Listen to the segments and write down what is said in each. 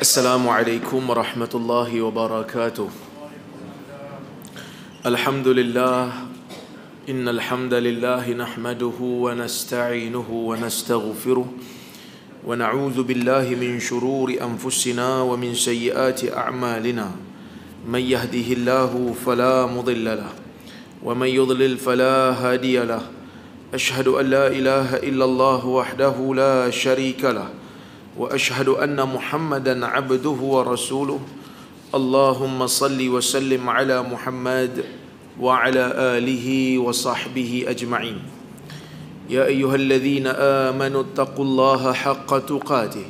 Assalamualaikum warahmatullahi wabarakatuh. Alhamdulillah, innal hamdalillah nahmaduhu wa nasta'inuhu wa nastaghfiruh wa na'udzu billahi min shururi anfusina wa min sayyiati a'malina. Man yahdihillahu fala mudilla lahu wa man yudlil fala hadiya lahu. Ashhadu an la ilaha illallah wahdahu la sharika lahu wa ashhadu anna Muhammadan abduhu wa rasuluh. Allahumma salli wa sallim ala Muhammad wa ala alihi wa sahbihi ajma'in. Ya ayyuhalladzina amanu taqullaha haqqa tuqatih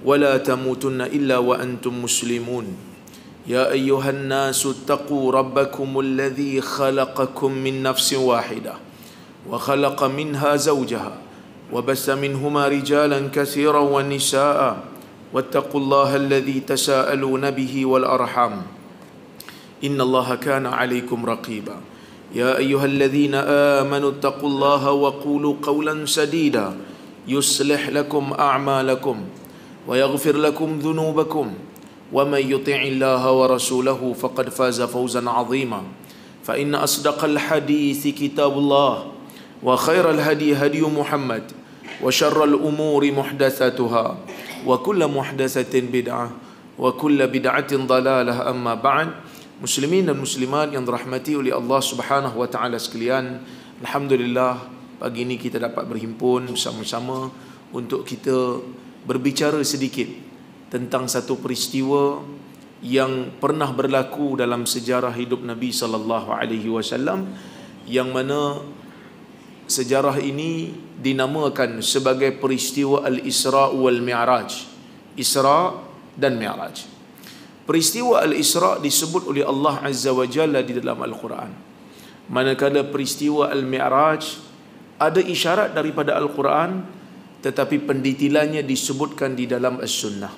wa la tamutunna illa wa antum muslimun. Ya ayyuhan nasu taqu rabbakumul ladzi khalaqakum min nafsin wahidah wa khalaqa minha zawjaha وبث منهما رجالا كثيرا ونساء واتقوا الله الذي تساءلون به والأرحام إن الله كان عليكم رقيبا. يا أيها الذين آمنوا اتقوا الله وقولوا قولا سديدا يصلح لكم أعمالكم ويغفر لكم ذنوبكم ومن يطع الله ورسوله فقد فاز فوزا عظيما. فإن أصدق الحديث كتاب الله وخير الهدي هدي محمد وشر الأمور محدثاتها وكل محدثة بدعة وكل بدعة ضلالة. أما بعد, muslimin dan muslimat yang dirahmati oleh Allah Subhanahu wa taala sekalian, alhamdulillah pagi ini kita dapat berhimpun bersama-sama untuk kita berbicara sedikit tentang satu peristiwa yang pernah berlaku dalam sejarah hidup Nabi sallallahu alaihi wasallam, yang mana sejarah ini dinamakan sebagai peristiwa Al-Isra wal Mi'raj. Isra dan Mi'raj. Peristiwa Al-Isra disebut oleh Allah Azza wa Jalla di dalam Al-Quran, manakala peristiwa Al-Mi'raj ada isyarat daripada Al-Quran tetapi pendetilannya disebutkan di dalam As-Sunnah.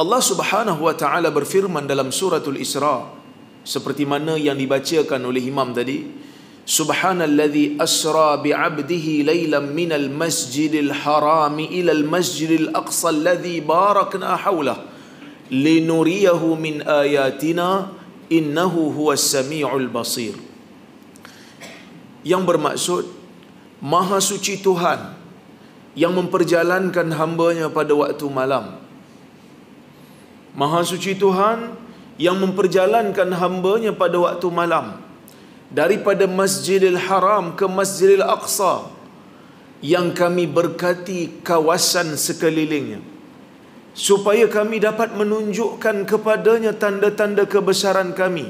Allah Subhanahu wa ta'ala berfirman dalam suratul Isra seperti mana yang dibacakan oleh imam tadi, Subhanalladzi asra bi'abdihi laylan minal masjidil harami ilal masjidil aqsa alladzi barakna hawlah linuriyahu min ayatina innahu huwas sami'ul basir. Yang bermaksud, Maha suci Tuhan yang memperjalankan hambanya pada waktu malam. Maha suci Tuhan yang memperjalankan hambanya pada waktu malam daripada Masjidil Haram ke Masjidil Aqsa, yang kami berkati kawasan sekelilingnya, supaya kami dapat menunjukkan kepadanya tanda-tanda kebesaran kami.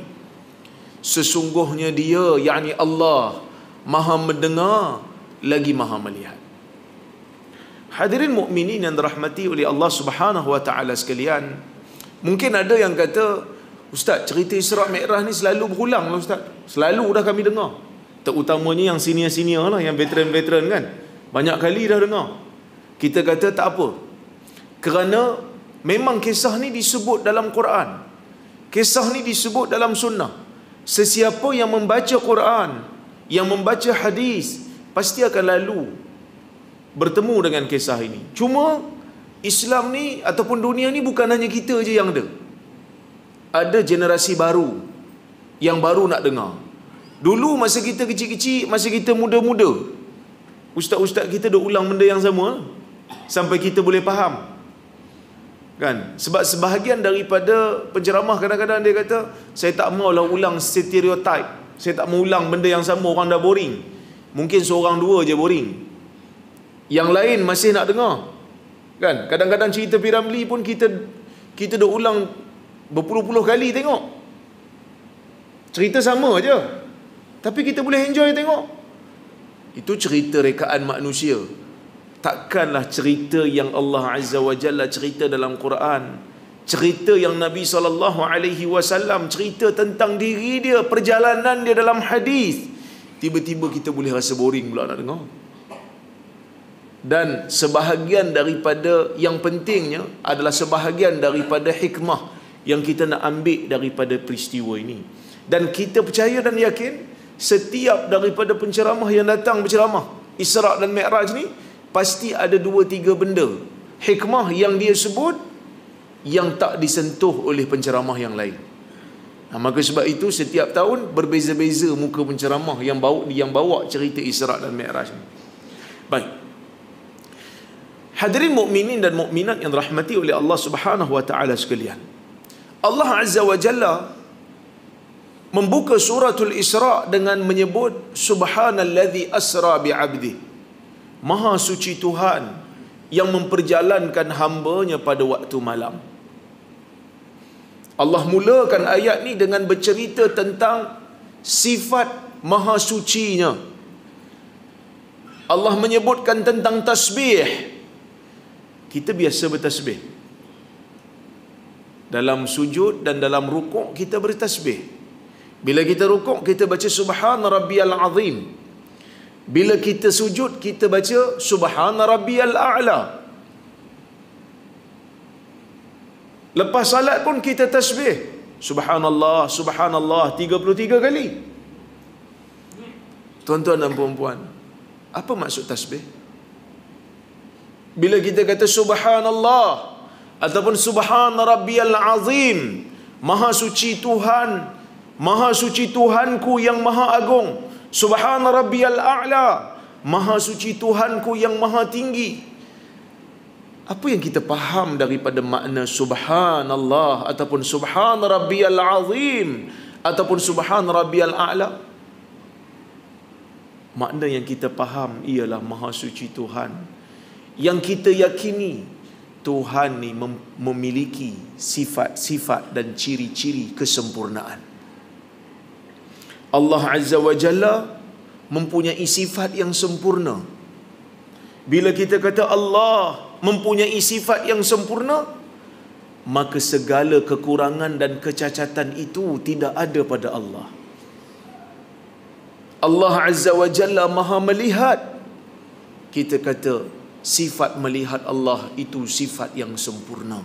Sesungguhnya Dia, yakni Allah, Maha mendengar lagi Maha melihat. Hadirin mukminin yang dirahmati oleh Allah Subhanahu wa taala sekalian, mungkin ada yang kata, Ustaz, cerita Isra Mi'raj ni selalu berulang lah Ustaz. Selalu dah kami dengar. Terutamanya yang senior-senior lah, yang veteran-veteran kan. Banyak kali dah dengar. Kita kata tak apa. Kerana memang kisah ni disebut dalam Quran. Kisah ni disebut dalam sunnah. Sesiapa yang membaca Quran, yang membaca hadis, pasti akan lalu bertemu dengan kisah ini. Cuma Islam ni ataupun dunia ni bukan hanya kita je yang ada. Ada generasi baru yang baru nak dengar. Dulu masa kita kecil-kecil, masa kita muda-muda, ustaz-ustaz kita dah ulang benda yang sama sampai kita boleh faham. Kan? Sebab sebahagian daripada penceramah kadang-kadang dia kata, saya tak maulah ulang stereotype. Saya tak mau ulang benda yang sama, orang dah boring. Mungkin seorang dua je boring. Yang lain masih nak dengar. Kan? Kadang-kadang cerita Piramli pun kita dah ulang berpuluh-puluh kali tengok. Cerita sama je, tapi kita boleh enjoy tengok. Itu cerita rekaan manusia. Takkanlah cerita yang Allah Azza wa Jalla cerita dalam Quran, cerita yang Nabi SAW cerita tentang diri dia, perjalanan dia dalam hadis, tiba-tiba kita boleh rasa boring pula nak dengar. Dan sebahagian daripada yang pentingnya adalah sebahagian daripada hikmah yang kita nak ambil daripada peristiwa ini. Dan kita percaya dan yakin setiap daripada penceramah yang datang berceramah Isra dan Mi'raj ni pasti ada 2-3 benda hikmah yang dia sebut yang tak disentuh oleh penceramah yang lain. Maka sebab itu setiap tahun berbeza-beza muka penceramah yang bawa cerita Isra dan Mi'raj. Baik. Hadirin mukminin dan mukminat yang dirahmati oleh Allah Subhanahu wa taala sekalian. Allah Azza wa Jalla membuka suratul Isra dengan menyebut subhanallazi asra bi'abdi. Maha suci Tuhan yang memperjalankan hamba-Nya pada waktu malam. Allah mulakan ayat ni dengan bercerita tentang sifat maha suci-Nya. Allah menyebutkan tentang tasbih. Kita biasa bertasbih. Dalam sujud dan dalam rukuk kita bertasbih. Bila kita rukuk kita baca subhana rabbiyal azim. Bila kita sujud kita baca subhana rabbiyal a'la. Lepas salat pun kita tasbih. Subhanallah, subhanallah 33 kali. Tuan-tuan dan puan-puan, apa maksud tasbih? Bila kita kata subhanallah ataupun subhana rabbiyal azim, maha suci Tuhan, maha suci Tuhanku yang maha agung. Subhana rabbiyal a'la, maha suci Tuhanku yang maha tinggi. Apa yang kita faham daripada makna subhanallah ataupun subhana rabbiyal azim ataupun subhana rabbiyal a'la? Makna yang kita faham ialah maha suci Tuhan. Yang kita yakini Tuhan ni memiliki sifat-sifat dan ciri-ciri kesempurnaan. Allah Azza wa Jalla mempunyai sifat yang sempurna. Bila kita kata Allah mempunyai sifat yang sempurna, maka segala kekurangan dan kecacatan itu tidak ada pada Allah. Allah Azza wa Jalla maha melihat. Kita kata sifat melihat Allah itu sifat yang sempurna.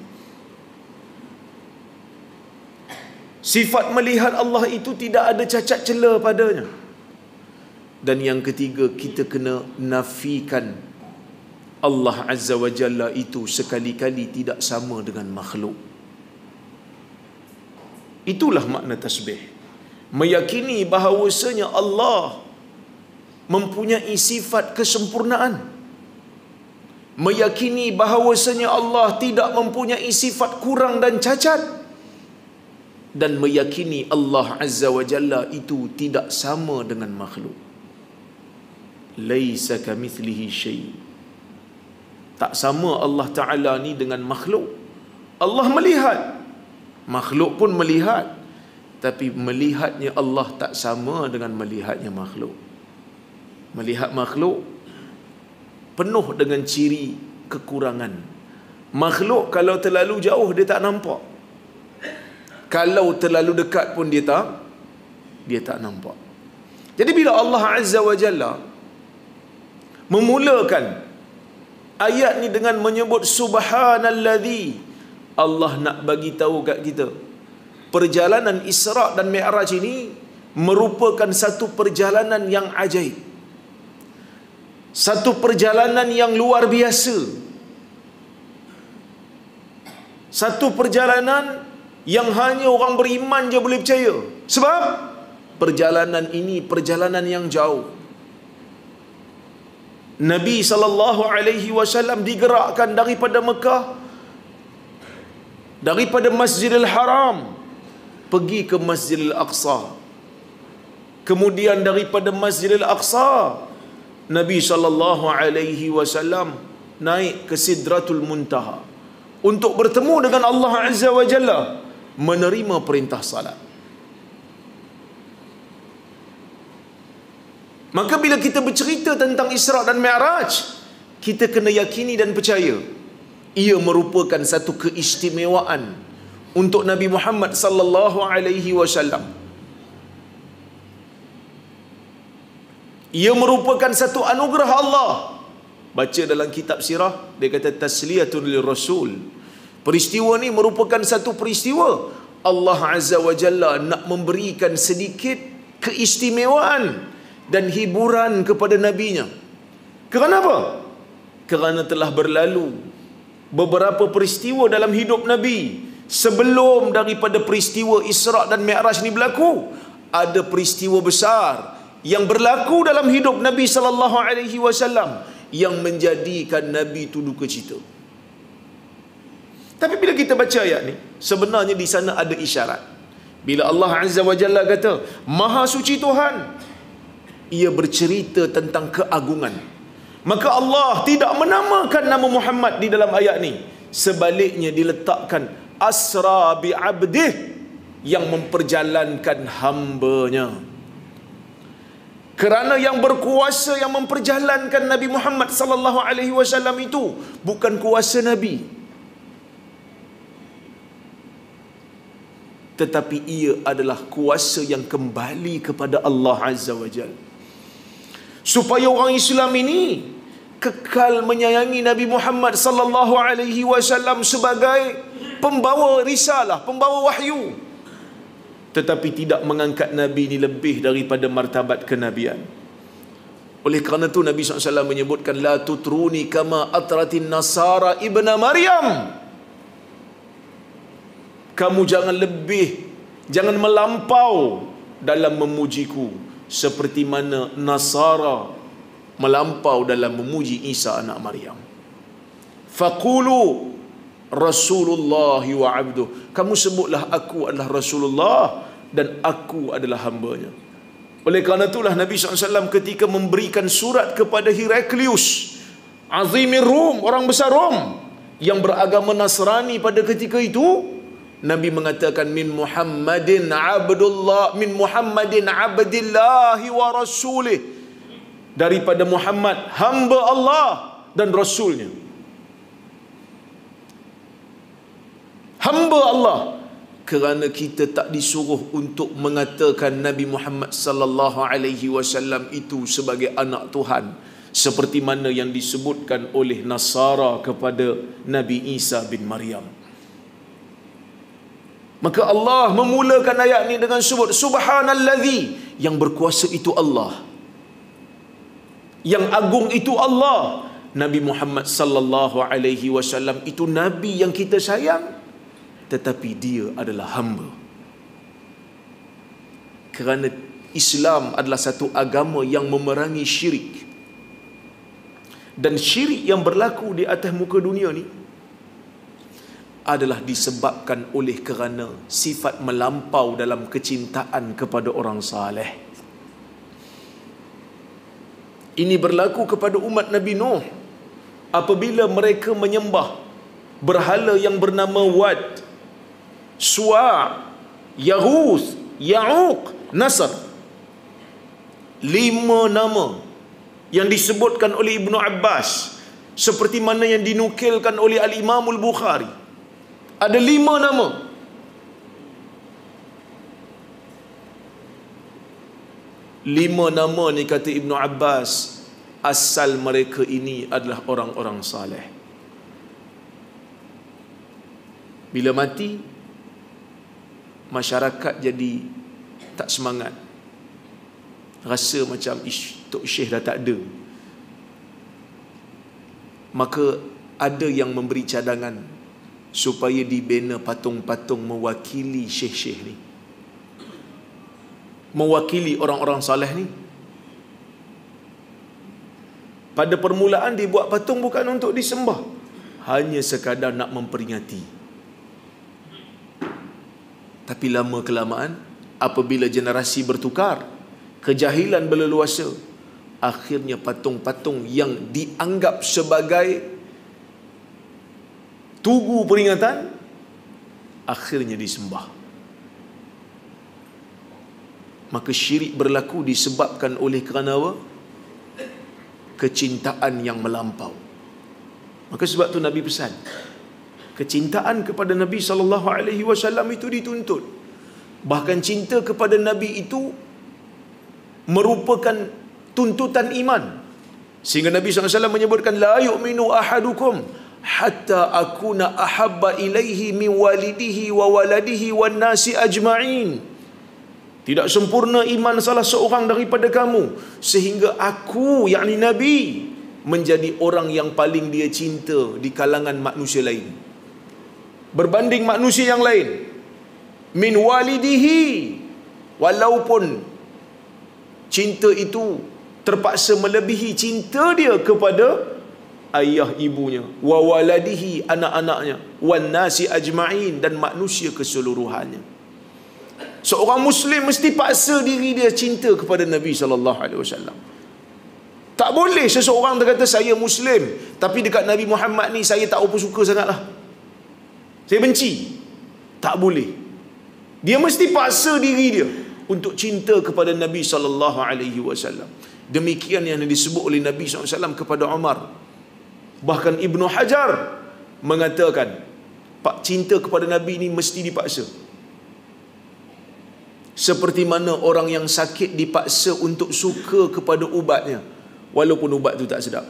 Sifat melihat Allah itu tidak ada cacat cela padanya. Dan yang ketiga, kita kena nafikan Allah Azza wa Jalla itu sekali-kali tidak sama dengan makhluk. Itulah makna tasbih. Meyakini bahawasanya Allah mempunyai sifat kesempurnaan. Meyakini bahawasanya Allah tidak mempunyai sifat kurang dan cacat. Dan meyakini Allah Azza wa Jalla itu tidak sama dengan makhluk. Laisa kamithlihi syai'. Tak sama Allah Ta'ala ni dengan makhluk. Allah melihat, makhluk pun melihat, tapi melihatnya Allah tak sama dengan melihatnya makhluk. Melihat makhluk penuh dengan ciri kekurangan. Makhluk kalau terlalu jauh dia tak nampak. Kalau terlalu dekat pun dia tak nampak. Jadi bila Allah Azza wa Jalla memulakan ayat ni dengan menyebut subhanallazi, Allah nak bagi tahu kat kita, perjalanan Isra dan Mi'raj ini merupakan satu perjalanan yang ajaib. Satu perjalanan yang luar biasa. Satu perjalanan yang hanya orang beriman je boleh percaya. Sebab perjalanan ini perjalanan yang jauh. Nabi SAW digerakkan daripada Mekah, daripada Masjidil Haram pergi ke Masjidil Aqsa. Kemudian daripada Masjidil Aqsa Nabi SAW naik ke Sidratul Muntaha untuk bertemu dengan Allah Azza wa Jalla, menerima perintah salat. Maka bila kita bercerita tentang Isra dan Mi'raj, kita kena yakini dan percaya ia merupakan satu keistimewaan untuk Nabi Muhammad sallallahu alaihi wasallam. Ia merupakan satu anugerah Allah. Baca dalam kitab sirah, dia kata tasliyatun lirrasul. Peristiwa ni merupakan satu peristiwa Allah Azza wa Jalla nak memberikan sedikit keistimewaan dan hiburan kepada nabinya. Kerana apa? Kerana telah berlalu beberapa peristiwa dalam hidup Nabi. Sebelum daripada peristiwa Isra dan Mi'raj ni berlaku, ada peristiwa besar yang berlaku dalam hidup Nabi sallallahu alaihi wasallam yang menjadikan Nabi itu duka cita. Tapi bila kita baca ayat ni, sebenarnya di sana ada isyarat. Bila Allah Azza wa Jalla kata, Maha suci Tuhan, ia bercerita tentang keagungan. Maka Allah tidak menamakan nama Muhammad di dalam ayat ni. Sebaliknya diletakkan asra bi abdih, yang memperjalankan hambanya. Kerana yang berkuasa yang memperjalankan Nabi Muhammad sallallahu alaihi wasallam itu bukan kuasa Nabi, tetapi ia adalah kuasa yang kembali kepada Allah Azza wa Jalla. Supaya orang Islam ini kekal menyayangi Nabi Muhammad sallallahu alaihi wasallam sebagai pembawa risalah, pembawa wahyu, tetapi tidak mengangkat Nabi ini lebih daripada martabat kenabian. Oleh kerana itu Nabi SAW menyebutkan, la tutruni kama atratin nasara ibna Maryam. Kamu jangan melampau dalam memujiku seperti mana Nasara melampau dalam memuji Isa anak Maryam. Faqulu Rasulullah wa abduh. Kamu sebutlah aku adalah Rasulullah dan aku adalah hambanya. Oleh kerana itulah Nabi SAW ketika memberikan surat kepada Heraklius, Azimir Rum, orang besar Rom yang beragama Nasrani pada ketika itu, Nabi mengatakan min Muhammadin abdillahi wa rasulih, daripada Muhammad hamba Allah dan Rasulnya. Hamba Allah, kerana kita tak disuruh untuk mengatakan Nabi Muhammad sallallahu alaihi wasallam itu sebagai anak Tuhan seperti mana yang disebutkan oleh Nasara kepada Nabi Isa bin Maryam. Maka Allah memulakan ayat ini dengan sebut Subhanallazi, yang berkuasa itu Allah, yang agung itu Allah. Nabi Muhammad sallallahu alaihi wasallam itu nabi yang kita sayang, tetapi dia adalah hamba. Kerana Islam adalah satu agama yang memerangi syirik. Dan syirik yang berlaku di atas muka dunia ni adalah disebabkan oleh kerana sifat melampau dalam kecintaan kepada orang saleh. Ini berlaku kepada umat Nabi Nuh apabila mereka menyembah berhala yang bernama Wad, Suwa', Yaghus, Ya'uq, Nasr. 5 nama yang disebutkan oleh Ibnu Abbas, seperti mana yang dinukilkan oleh Al-Imam Al-Bukhari. Ada 5 nama. Lima nama ni kata Ibnu Abbas, asal mereka ini adalah orang-orang saleh. Bila mati, masyarakat jadi tak semangat, rasa macam Tok Syekh dah tak ada. Maka ada yang memberi cadangan supaya dibina patung-patung mewakili syekh-syekh ni, mewakili orang-orang saleh ni. Pada permulaan dibuat patung bukan untuk disembah, hanya sekadar nak memperingati. Tapi lama kelamaan, apabila generasi bertukar, kejahilan berleluasa, akhirnya patung-patung yang dianggap sebagai tugu peringatan akhirnya disembah. Maka syirik berlaku disebabkan oleh kerana apa? Kecintaan yang melampau. Maka sebab tu Nabi pesan, kecintaan kepada Nabi SAW itu dituntut. Bahkan cinta kepada Nabi itu merupakan tuntutan iman. Sehingga Nabi SAW menyebutkan, la yu'minu ahadukum hatta akuna ahabba ilaihi min walidihi wa waladihi wan nasi ajma'in. Tidak sempurna iman salah seorang daripada kamu sehingga aku, yakni Nabi, menjadi orang yang paling dia cinta di kalangan manusia lain, berbanding manusia yang lain. Min walidihi, walaupun cinta itu terpaksa melebihi cinta dia kepada ayah ibunya, wa waladihi, anak-anaknya, wan nasi ajma'in, dan manusia keseluruhannya. Seorang Muslim mesti paksa diri dia cinta kepada Nabi SAW. Tak boleh seseorang berkata saya Muslim, tapi dekat Nabi Muhammad ni saya tak apa suka sangatlah, saya benci. Tak boleh. Dia mesti paksa diri dia untuk cinta kepada Nabi SAW. Demikian yang disebut oleh Nabi SAW kepada Umar. Bahkan Ibnu Hajar mengatakan, pak cinta kepada Nabi ni mesti dipaksa. Seperti mana orang yang sakit dipaksa untuk suka kepada ubatnya, walaupun ubat tu tak sedap.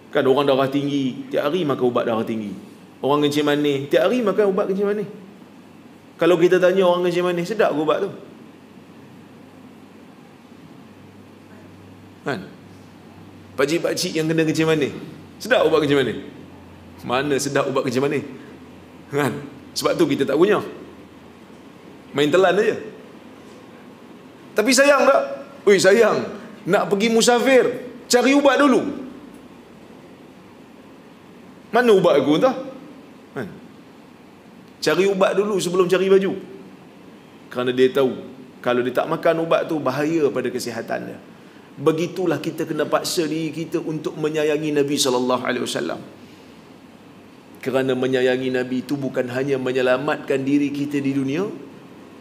Kan orang darah tinggi, tiap hari makan ubat darah tinggi. Orang kencing manis, tiap hari makan ubat kencing manis. Kalau kita tanya orang kencing manis, sedap ke ubat tu? Kan? Pakcik-pakcik yang kena kencing manis, sedap ubat kencing manis? Mana sedap ubat kencing manis? Kan? Sebab tu kita tak punya. Main telan aja. Tapi sayang tak? Oi sayang, nak pergi musafir, cari ubat dulu. Mana ubat aku entah? Kan? Cari ubat dulu sebelum cari baju. Kerana dia tahu kalau dia tak makan ubat tu bahaya pada kesihatan dia. Begitulah kita kena paksa diri kita untuk menyayangi Nabi SAW. Kerana menyayangi Nabi itu bukan hanya menyelamatkan diri kita di dunia,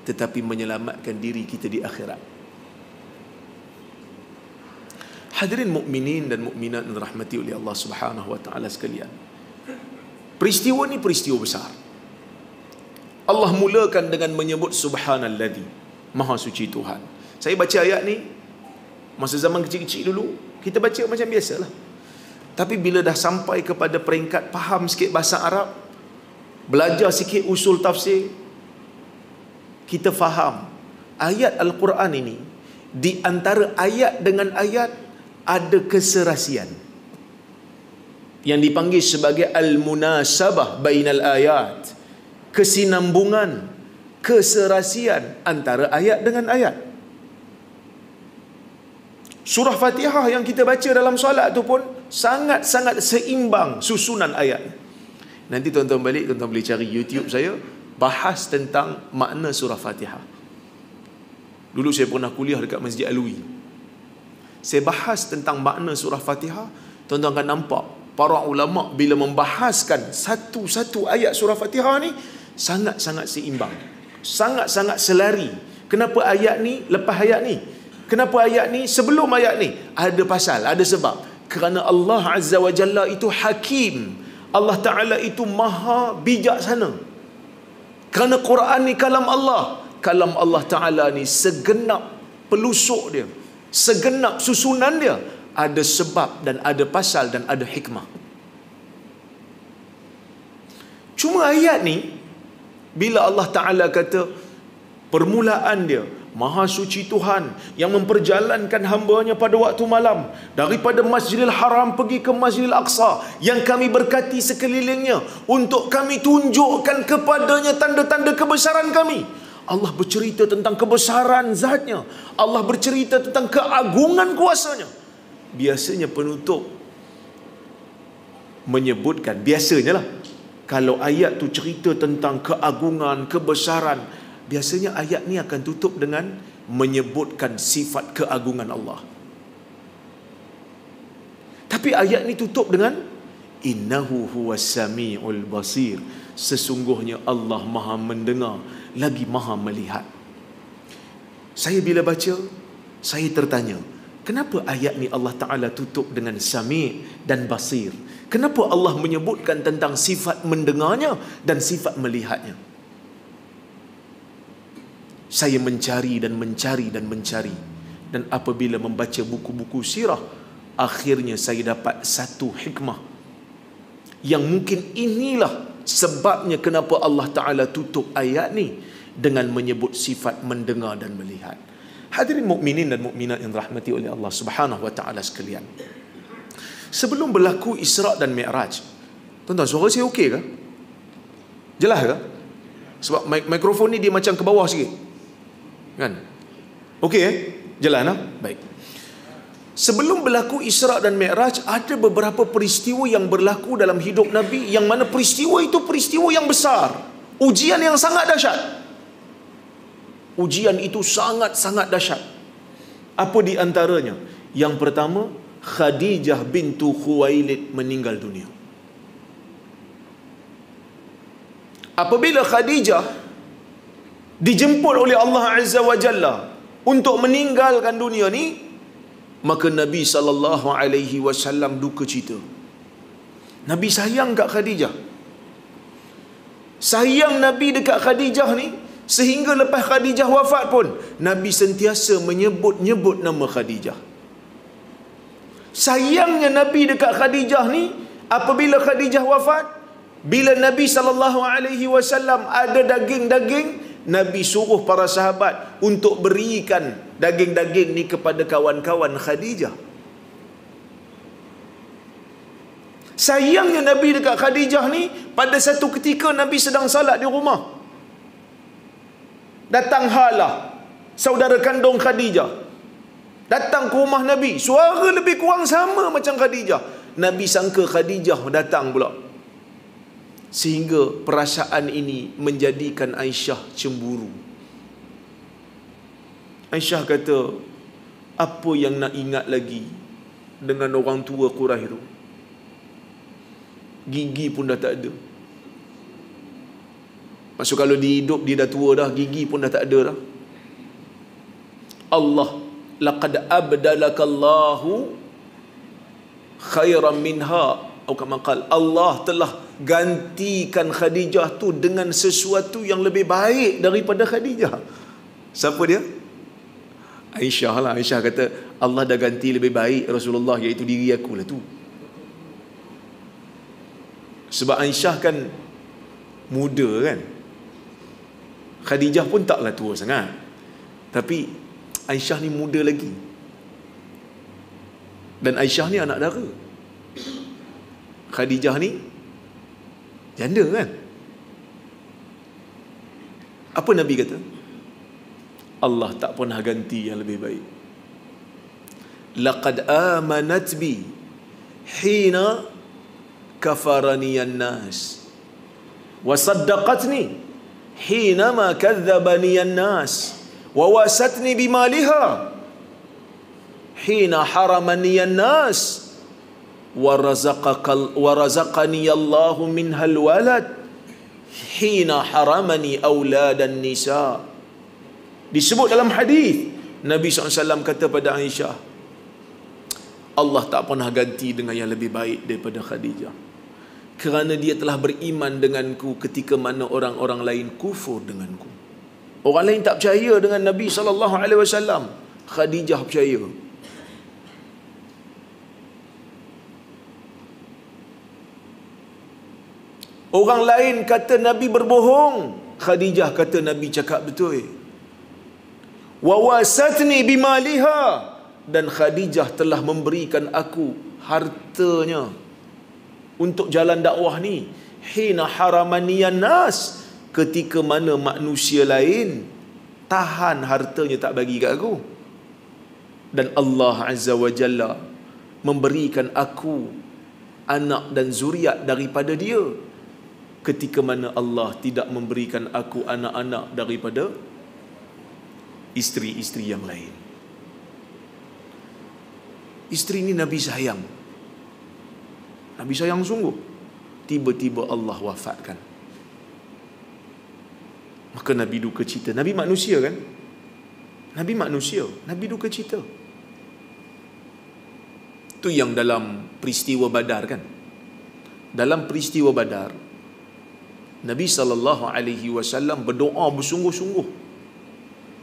tetapi menyelamatkan diri kita di akhirat. Hadirin mukminin dan mukminat yang dirahmati oleh Allah Subhanahu wa taala sekalian. Peristiwa ni peristiwa besar. Allah mulakan dengan menyebut subhanalladzi, maha suci Tuhan. Saya baca ayat ni masa zaman kecil-kecil dulu, kita baca macam biasalah. Tapi bila dah sampai kepada peringkat faham sikit bahasa Arab, belajar sikit usul tafsir, kita faham ayat Al-Quran ini, di antara ayat dengan ayat ada keserasian yang dipanggil sebagai al-munasabah bainal ayat, kesinambungan, keserasian antara ayat dengan ayat. Surah Fatihah yang kita baca dalam solat tu pun sangat-sangat seimbang susunan ayat. Nanti tuan-tuan balik, tuan-tuan boleh cari YouTube saya, bahas tentang makna surah Fatihah. Dulu saya pernah kuliah dekat Masjid Alwi. Saya bahas tentang makna surah Fatihah. Tuan-tuan akan nampak para ulama bila membahaskan satu-satu ayat surah Fatihah ni sangat-sangat seimbang, sangat-sangat selari. Kenapa ayat ni lepas ayat ni? Kenapa ayat ni sebelum ayat ni? Ada pasal, ada sebab. Kerana Allah Azza wa Jalla itu hakim. Allah Ta'ala itu maha bijaksana. Kerana Quran ni kalam Allah. Kalam Allah Ta'ala ni segenap pelusuk dia, segenap susunan dia ada sebab dan ada pasal dan ada hikmah. Cuma ayat ni bila Allah Ta'ala kata permulaan dia, Maha suci Tuhan yang memperjalankan hamba-Nya pada waktu malam daripada Masjidil Haram pergi ke Masjidil Aqsa yang kami berkati sekelilingnya untuk kami tunjukkan kepadanya tanda-tanda kebesaran kami. Allah bercerita tentang kebesaran zatnya. Allah bercerita tentang keagungan kuasanya. Biasanya penutup menyebutkan, biasanya lah, kalau ayat tu cerita tentang keagungan, kebesaran, biasanya ayat ni akan tutup dengan menyebutkan sifat keagungan Allah. Tapi ayat ni tutup dengan innahu huwas samiul basir. Sesungguhnya Allah Maha mendengar lagi Maha melihat. Saya bila baca, saya tertanya, kenapa ayat ni Allah Ta'ala tutup dengan sami' dan basir? Kenapa Allah menyebutkan tentang sifat mendengarnya dan sifat melihatnya? Saya mencari dan mencari dan mencari, dan apabila membaca buku-buku sirah, akhirnya saya dapat satu hikmah yang mungkin inilah sebabnya kenapa Allah Ta'ala tutup ayat ni dengan menyebut sifat mendengar dan melihat. Hadirin mukminin dan mukminat yang dirahmati oleh Allah Subhanahu wa taala sekalian. Sebelum berlaku Isra' dan Mi'raj, tuan-tuan, suara saya okey ke? Jelas ke? Sebab mikrofon ni dia macam ke bawah sikit. Kan? Okey Jelas lah? Baik. Sebelum berlaku Isra' dan Mi'raj, ada beberapa peristiwa yang berlaku dalam hidup Nabi, yang mana peristiwa itu peristiwa yang besar, ujian yang sangat dahsyat. Ujian itu sangat-sangat dahsyat. Apa di antaranya? Yang pertama, Khadijah bintu Khuwailid meninggal dunia. Apabila Khadijah dijemput oleh Allah Azza wa Jalla untuk meninggalkan dunia ni, maka Nabi SAW duka cita. Nabi sayang kat Khadijah. Sayang Nabi dekat Khadijah ni, sehingga lepas Khadijah wafat pun Nabi sentiasa menyebut-nyebut nama Khadijah. Sayangnya Nabi dekat Khadijah ni, apabila Khadijah wafat, bila Nabi SAW ada daging-daging, Nabi suruh para sahabat untuk berikan daging-daging ni kepada kawan-kawan Khadijah. Sayangnya Nabi dekat Khadijah ni, pada satu ketika Nabi sedang salat di rumah, datang Halah, saudara kandung Khadijah, datang ke rumah Nabi. Suara lebih kurang sama macam Khadijah. Nabi sangka Khadijah datang pula, sehingga perasaan ini menjadikan Aisyah cemburu. Aisyah kata, apa yang nak ingat lagi dengan orang tua Quraisy tu? Gigi pun dah tak ada. Maksud kalau dihidup dia dah tua dah, gigi pun dah tak ada dah. Allah, laqad abdalakallahu khairan minha, atau kama qala, Allah telah gantikan Khadijah tu dengan sesuatu yang lebih baik daripada Khadijah. Siapa dia? Aisyah lah. Aisyah kata, Allah dah ganti lebih baik Rasulullah, iaitu diri aku lah tu. Sebab Aisyah kan muda kan, Khadijah pun taklah tua sangat, tapi Aisyah ni muda lagi. Dan Aisyah ni anak dara, Khadijah ni janda kan. Apa Nabi kata? Allah tak pernah ganti yang lebih baik. Laqad amanat bi hina kafarani an-nas wa saddaqatni hina ma kadzdzabani an-nas wa wasatni bimaliha hina haramani an-nas wa razaqani Allahu minhal walad hina haramani auladan nisa. Disebut dalam hadis, Nabi SAW kata pada Aisyah, Allah tak pernah ganti dengan yang lebih baik daripada Khadijah, kerana dia telah beriman denganku ketika mana orang-orang lain kufur denganku. Orang lain tak percaya dengan Nabi SAW, Khadijah percaya. Orang lain kata Nabi berbohong, Khadijah kata Nabi cakap betul. Wa wasatni bimaliha, dan Khadijah telah memberikan aku hartanya untuk jalan dakwah ni. Hina haramaniyan nas, ketika mana manusia lain tahan hartanya tak bagi kat aku. Dan Allah Azza wa Jalla memberikan aku anak dan zuriat daripada dia, ketika mana Allah tidak memberikan aku anak-anak daripada isteri-isteri yang lain. Isteri ni Nabi sayang, Nabi sayang sungguh. Tiba-tiba Allah wafatkan, maka Nabi duka cita. Nabi manusia kan? Nabi manusia, Nabi duka cita. Tu yang dalam peristiwa Badar kan? Dalam peristiwa Badar, Nabi SAW berdoa bersungguh-sungguh.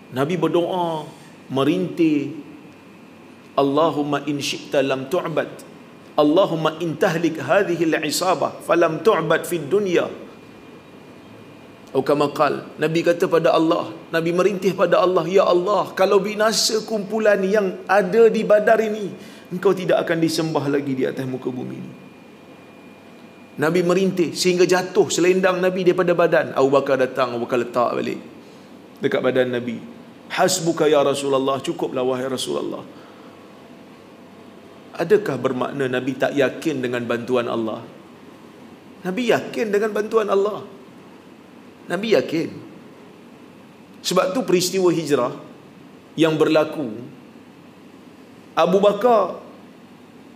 Nabi berdoa merintih, Allahumma in syi'ta lam tu'bad, Allahumma in tahlik hadhihi al-isabah falam tu'bad fid dunya, Atau kama qala, Nabi kata pada Allah, Nabi merintih pada Allah, ya Allah, kalau binasa kumpulan yang ada di Badar ini, engkau tidak akan disembah lagi di atas muka bumi ini. Nabi merintih sehingga jatuh selendang Nabi daripada badan. Abu Bakar datang, Abu Bakar letak balik dekat badan Nabi. Hasbuka ya Rasulullah, cukuplah wahai Rasulullah. Adakah bermakna Nabi tak yakin dengan bantuan Allah? Nabi yakin dengan bantuan Allah. Nabi yakin. Sebab tu peristiwa hijrah yang berlaku, Abu Bakar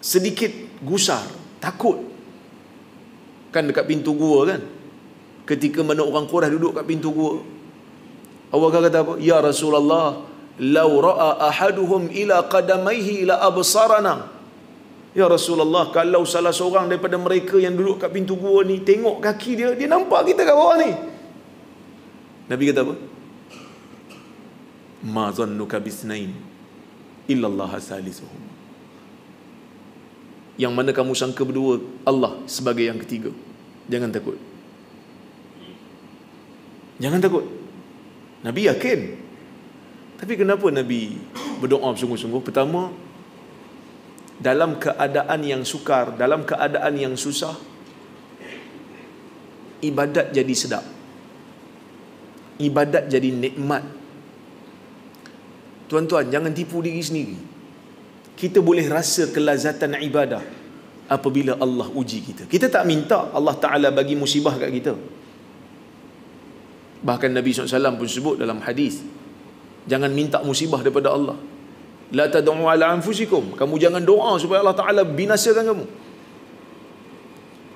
sedikit gusar, takut. Kan dekat pintu gua kan, ketika mana orang Quraisy duduk kat pintu gua, Abu Bakar kata apa? Ya Rasulullah, law ra'a ahaduhum ila qadamaihi la absarana. Ya Rasulullah, kalau salah seorang daripada mereka yang duduk kat pintu gua ni tengok kaki dia, dia nampak kita kat bawah ni. Nabi kata apa? Ma zannuka bisnain illa Allah salisuhum. Yang mana kamu sangka berdua, Allah sebagai yang ketiga. Jangan takut. Jangan takut. Nabi yakin. Tapi kenapa Nabi berdoa bersungguh-sungguh? Pertama, dalam keadaan yang sukar, dalam keadaan yang susah, ibadat jadi sedap. Ibadat jadi nikmat. Tuan-tuan, jangan tipu diri sendiri. Kita boleh rasa kelazatan ibadah apabila Allah uji kita. Kita tak minta Allah Ta'ala bagi musibah kat kita. Bahkan Nabi SAW pun sebut dalam hadis, jangan minta musibah daripada Allah. La tad'u ala anfusikum. Kamu jangan doa supaya Allah Ta'ala binasakan kamu.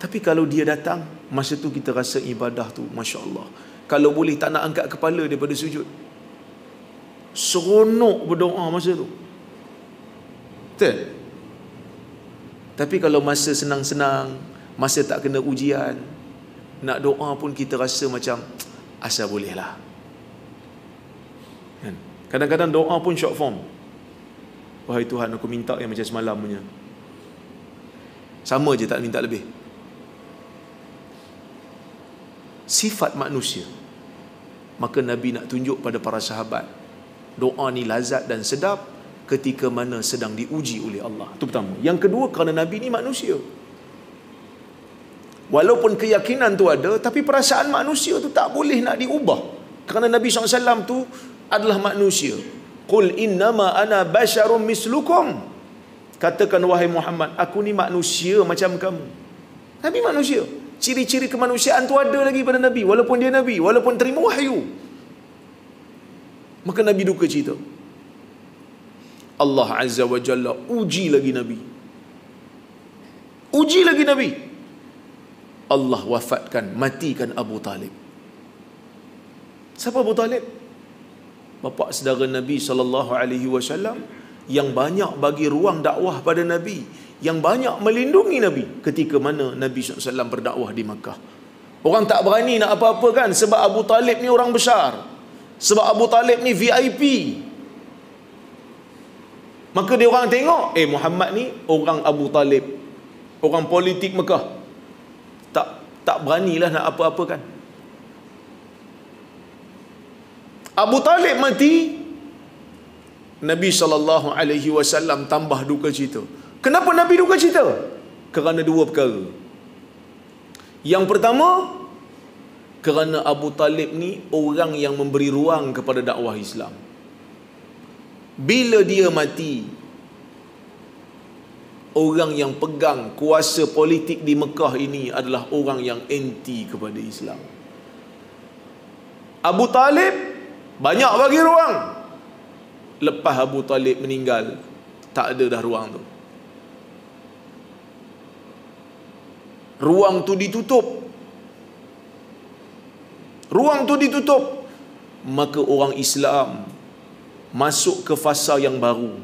Tapi kalau dia datang, masa tu kita rasa ibadah tu, Masya Allah. Kalau boleh tak nak angkat kepala daripada sujud. Seronok berdoa masa tu. Betul? Tapi kalau masa senang-senang, masa tak kena ujian, nak doa pun kita rasa macam asal boleh lah. Kadang-kadang doa pun short form. Wahai Tuhan, aku minta yang macam semalam punya. Sama je, tak minta lebih. Sifat manusia. Maka Nabi nak tunjuk pada para sahabat, doa ni lazat dan sedap ketika mana sedang diuji oleh Allah. Itu pertama. Yang kedua, kerana Nabi ni manusia. Walaupun keyakinan tu ada, tapi perasaan manusia tu tak boleh nak diubah. Kerana Nabi SAW tu adalah manusia. Qul innama ana basyarum mislukum. Katakan wahai Muhammad, aku ni manusia macam kamu. Nabi manusia. Ciri-ciri kemanusiaan tu ada lagi pada Nabi. Walaupun dia Nabi, walaupun terima wahyu. Maka Nabi duka cita. Allah Azza wa Jalla uji lagi Nabi. Uji lagi Nabi. Allah wafatkan, matikan Abu Talib. Siapa Abu Talib? Bapa saudara Nabi SAW yang banyak bagi ruang dakwah pada Nabi, yang banyak melindungi Nabi ketika mana Nabi SAW berdakwah di Makkah. Orang tak berani nak apa-apa kan, sebab Abu Talib ni orang besar, sebab Abu Talib ni VIP. Maka dia orang tengok, Muhammad ni orang Abu Talib, orang politik Mekah. Tak beranilah nak apa-apa kan. Abu Talib mati, Nabi SAW tambah duka cita. Kenapa Nabi duka cita? Kerana dua perkara. Yang pertama, kerana Abu Talib ni orang yang memberi ruang kepada dakwah Islam. Bila dia mati, orang yang pegang kuasa politik di Mekah ini adalah orang yang anti kepada Islam. Abu Talib banyak bagi ruang. Lepas Abu Talib meninggal, tak ada dah ruang tu. Ruang tu ditutup. Ruang tu ditutup. Maka orang Islam masuk ke fasa yang baru,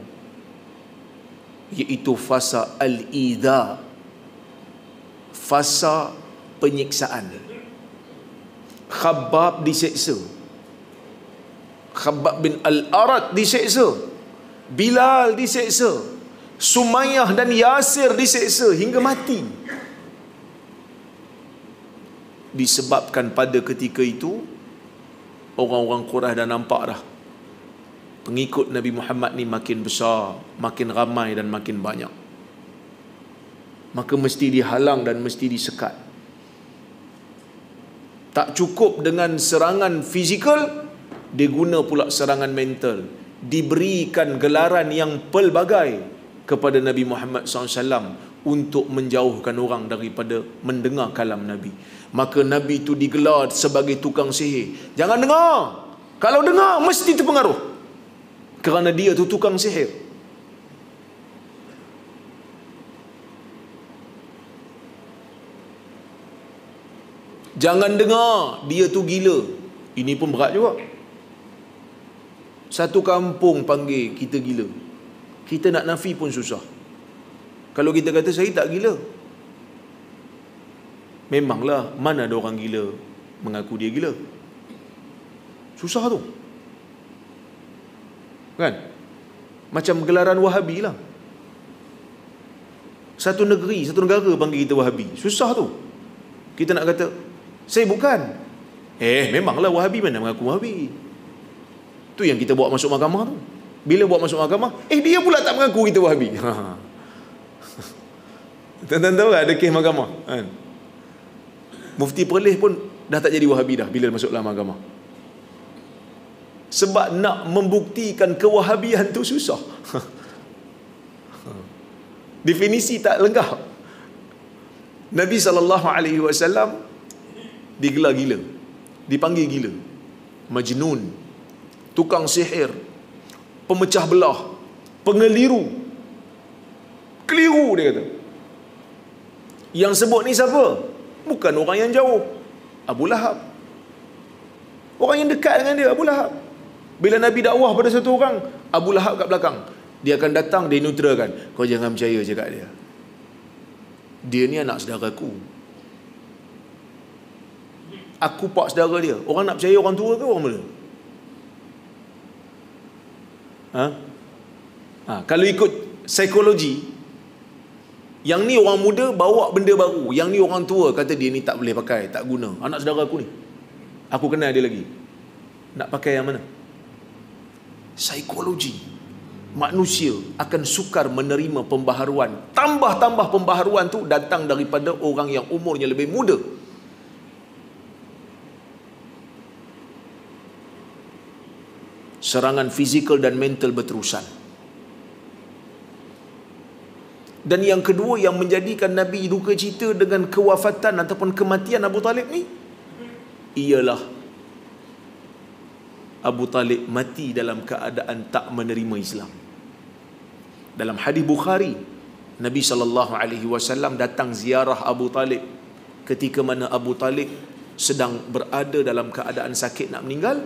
iaitu fasa al-idha, fasa penyiksaan. Khabbab diseksa, Khabbab bin Al-Arat diseksa, Bilal diseksa, Sumayyah dan Yasir diseksa hingga mati. disebabkan pada ketika itu orang-orang Quraisy dah nampak dah pengikut Nabi Muhammad ni makin besar, makin ramai dan makin banyak. Maka mesti dihalang dan mesti disekat. Tak cukup dengan serangan fizikal, dia guna pula serangan mental. Diberikan gelaran yang pelbagai kepada Nabi Muhammad SAW untuk menjauhkan orang daripada mendengar kalam Nabi. Maka Nabi itu digelar sebagai tukang sihir. Jangan dengar. Kalau dengar, mesti terpengaruh. Kerana dia tu tukang sihir. Jangan dengar, dia tu gila. Ini pun berat juga. Satu kampung panggil kita gila. Kita nak nafi pun susah. Kalau kita kata saya tak gila, memanglah mana ada orang gila mengaku dia gila. Susah tu. Kan? Macam gelaran Wahabi lah. Satu negeri, satu negara panggil kita Wahabi. Susah tu. Kita nak kata saya bukan. Memanglah Wahabi, mana mengaku Wahabi. Tu yang kita bawa masuk mahkamah tu. Bila bawa masuk mahkamah, dia pula tak mengaku kita Wahabi. Tuan-tuan tahu tak ada kes mahkamah kan? Mufti Perlis pun dah tak jadi Wahabi dah bila masuk dalam mahkamah. Sebab nak membuktikan kewahabian tu susah. Definisi tak lengkap. Nabi SAW digelar gila, dipanggil gila, majnun, tukang sihir, pemecah belah, pengeliru, keliru dia kata. Yang sebut ni siapa? Bukan orang yang jauh, Abu Lahab. Orang yang dekat dengan dia, Abu Lahab. Bila Nabi dakwah pada satu orang, Abu Lahab kat belakang. Dia akan datang, dia neutralkan. Kau jangan percaya cakap dia. Dia ni anak saudaraku. Aku pak saudara dia. Orang nak percaya orang tua ke orang muda? Kalau ikut psikologi, yang ni orang muda bawa benda baru, yang ni orang tua kata dia ni tak boleh pakai, tak guna. Anak saudara aku ni, aku kenal dia lagi. Nak pakai yang mana? Psikologi. Manusia akan sukar menerima pembaharuan. Tambah-tambah pembaharuan tu datang daripada orang yang umurnya lebih muda. Serangan fizikal dan mental berterusan. Dan yang kedua yang menjadikan Nabi duka cita dengan kewafatan ataupun kematian Abu Talib ni, ialah Abu Talib mati dalam keadaan tak menerima Islam. Dalam hadis Bukhari, Nabi SAW datang ziarah Abu Talib ketika mana Abu Talib sedang berada dalam keadaan sakit nak meninggal.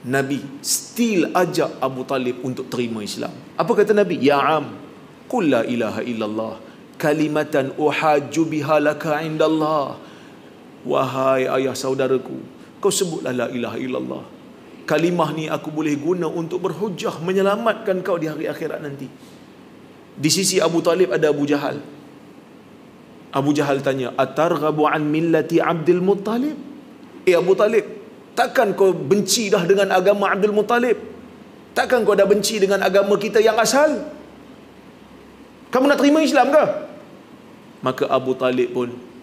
Nabi still ajak Abu Talib untuk terima Islam. Apa kata Nabi? Ya am, qul la ilaha illallah kalimatan uhajju biha laka indallah. Wahai ayah saudaraku, kau sebutlah la ilaha illallah. Kalimah ni aku boleh guna untuk berhujah menyelamatkan kau di hari akhirat nanti. Di sisi Abu Talib ada Abu Jahal. Abu Jahal tanya, atarghabu an millati Abdul Muttalib? Abu Talib, takkan kau benci dah dengan agama Abdul Muttalib? Takkan kau dah benci dengan agama kita yang asal? Kamu nak terima Islam ke? Maka Abu Talib pun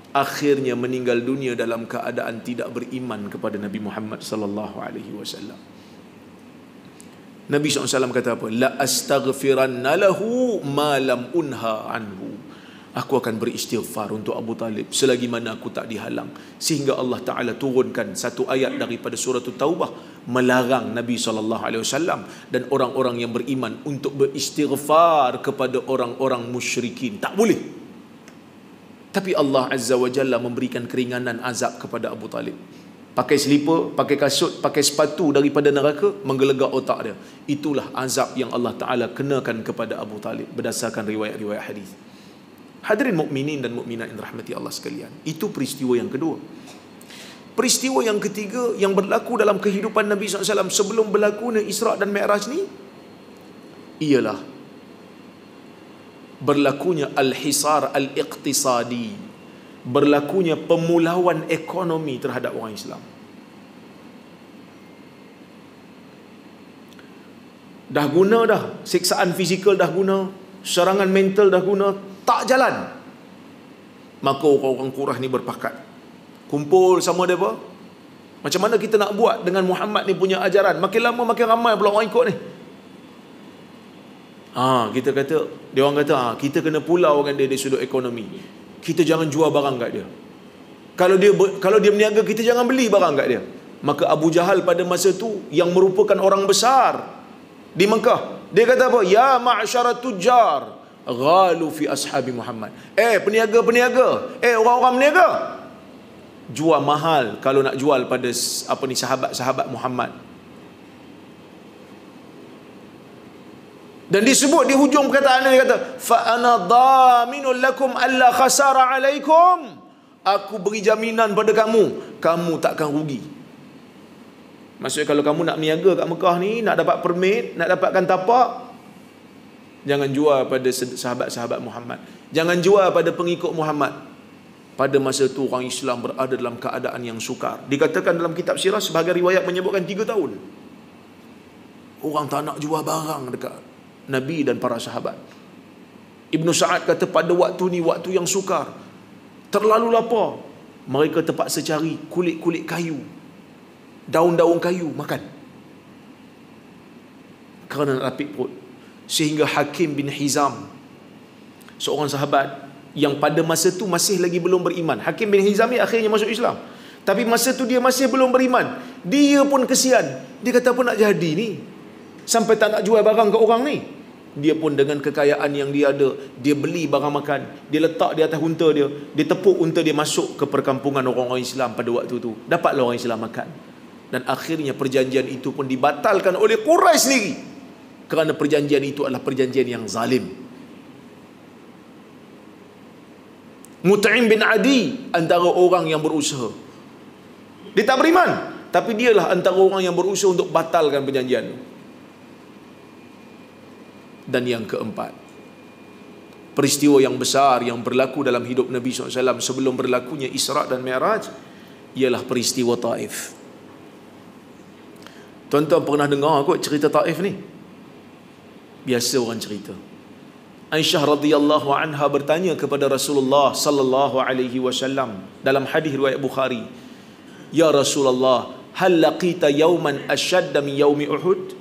akhirnya meninggal dunia dalam keadaan tidak beriman kepada Nabi Muhammad sallallahu alaihi wasallam. Nabi SAW kata apa? La astaghfiranna lahu ma lam unha anhu. Aku akan beristighfar untuk Abu Talib selagi mana aku tak dihalang. Sehingga Allah Ta'ala turunkan satu ayat daripada surah Taubah melarang Nabi SAW dan orang-orang yang beriman untuk beristighfar kepada orang-orang musyrikin. Tak boleh. Tapi Allah Azza wa Jalla memberikan keringanan azab kepada Abu Talib. Pakai selipar, pakai kasut, pakai sepatu daripada neraka, menggelegak otak dia. Itulah azab yang Allah Ta'ala kenakan kepada Abu Talib berdasarkan riwayat-riwayat hadis. Hadirin mukminin dan mukminat yang dirahmati Allah sekalian, itu peristiwa yang kedua. Peristiwa yang ketiga yang berlaku dalam kehidupan Nabi SAW sebelum berlakunya Isra' dan Mi'raj ni, ialah berlakunya al-hisar al-iqtisadi, berlakunya pemulauan ekonomi terhadap orang Islam. Dah guna dah, siksaan fizikal dah guna, serangan mental dah guna, tak jalan. Maka orang-orang Quraisy ni berpakat, kumpul sama mereka. Macam mana kita nak buat dengan Muhammad ni punya ajaran? Makin lama makin ramai pula orang ikut ni. Kita kata, dia orang kata, kita kena pulaukan dia dari sudut ekonomi. Kita jangan jual barang kat dia. Kalau dia berniaga, kita jangan beli barang kat dia. Maka Abu Jahal pada masa tu, yang merupakan orang besar di Mekah, dia kata apa? Ya ma'syarat tujjar ghalu fi ashabi Muhammad. Peniaga-peniaga, orang-orang berniaga, jual mahal kalau nak jual pada sahabat-sahabat Muhammad. Dan disebut di hujung perkataan dia kata, fa ana dhaminul lakum alla khasara alaikum. Aku beri jaminan pada kamu takkan rugi. Maksudnya kalau kamu nak berniaga kat Mekah ni, nak dapat permit, nak dapatkan tapak, jangan jual pada sahabat-sahabat Muhammad, jangan jual pada pengikut Muhammad. Pada masa tu orang Islam berada dalam keadaan yang sukar. Dikatakan dalam kitab sirah, sebahagian riwayat menyebutkan 3 tahun orang tak nak jual barang dekat Nabi dan para sahabat. Ibnu Sa'ad kata pada waktu ni waktu yang sukar, terlalu lapar, mereka terpaksa cari kulit-kulit kayu, daun-daun kayu makan kerana nak rapid perut. Sehingga Hakim bin Hizam, seorang sahabat yang pada masa tu masih lagi belum beriman. Hakim bin Hizam ni akhirnya masuk Islam, tapi masa tu dia masih belum beriman. Dia pun kesian, dia kata apa nak jadi ni, sampai tak nak jual barang ke orang ni. Dia pun dengan kekayaan yang dia ada, dia beli barang makan, dia letak di atas unta dia, dia tepuk unta dia masuk ke perkampungan orang-orang Islam pada waktu tu. Dapatlah orang Islam makan. Dan akhirnya perjanjian itu pun dibatalkan oleh Quraisy sendiri, kerana perjanjian itu adalah perjanjian yang zalim. Mut'im bin Adi antara orang yang berusaha, dia tak beriman, tapi dialah antara orang yang berusaha untuk batalkan perjanjian. Dan yang keempat, peristiwa yang besar yang berlaku dalam hidup Nabi SAW sebelum berlakunya Isra' dan Mi'raj ialah peristiwa Taif. Tuan-tuan pernah dengar kot cerita Taif ni? Biasa orang cerita. Aisyah radhiyallahu anha bertanya kepada Rasulullah sallallahu alaihi wasallam dalam hadis riwayat Bukhari, "Ya Rasulullah, hal laqita yawman ashadda min yaumi Uhud?"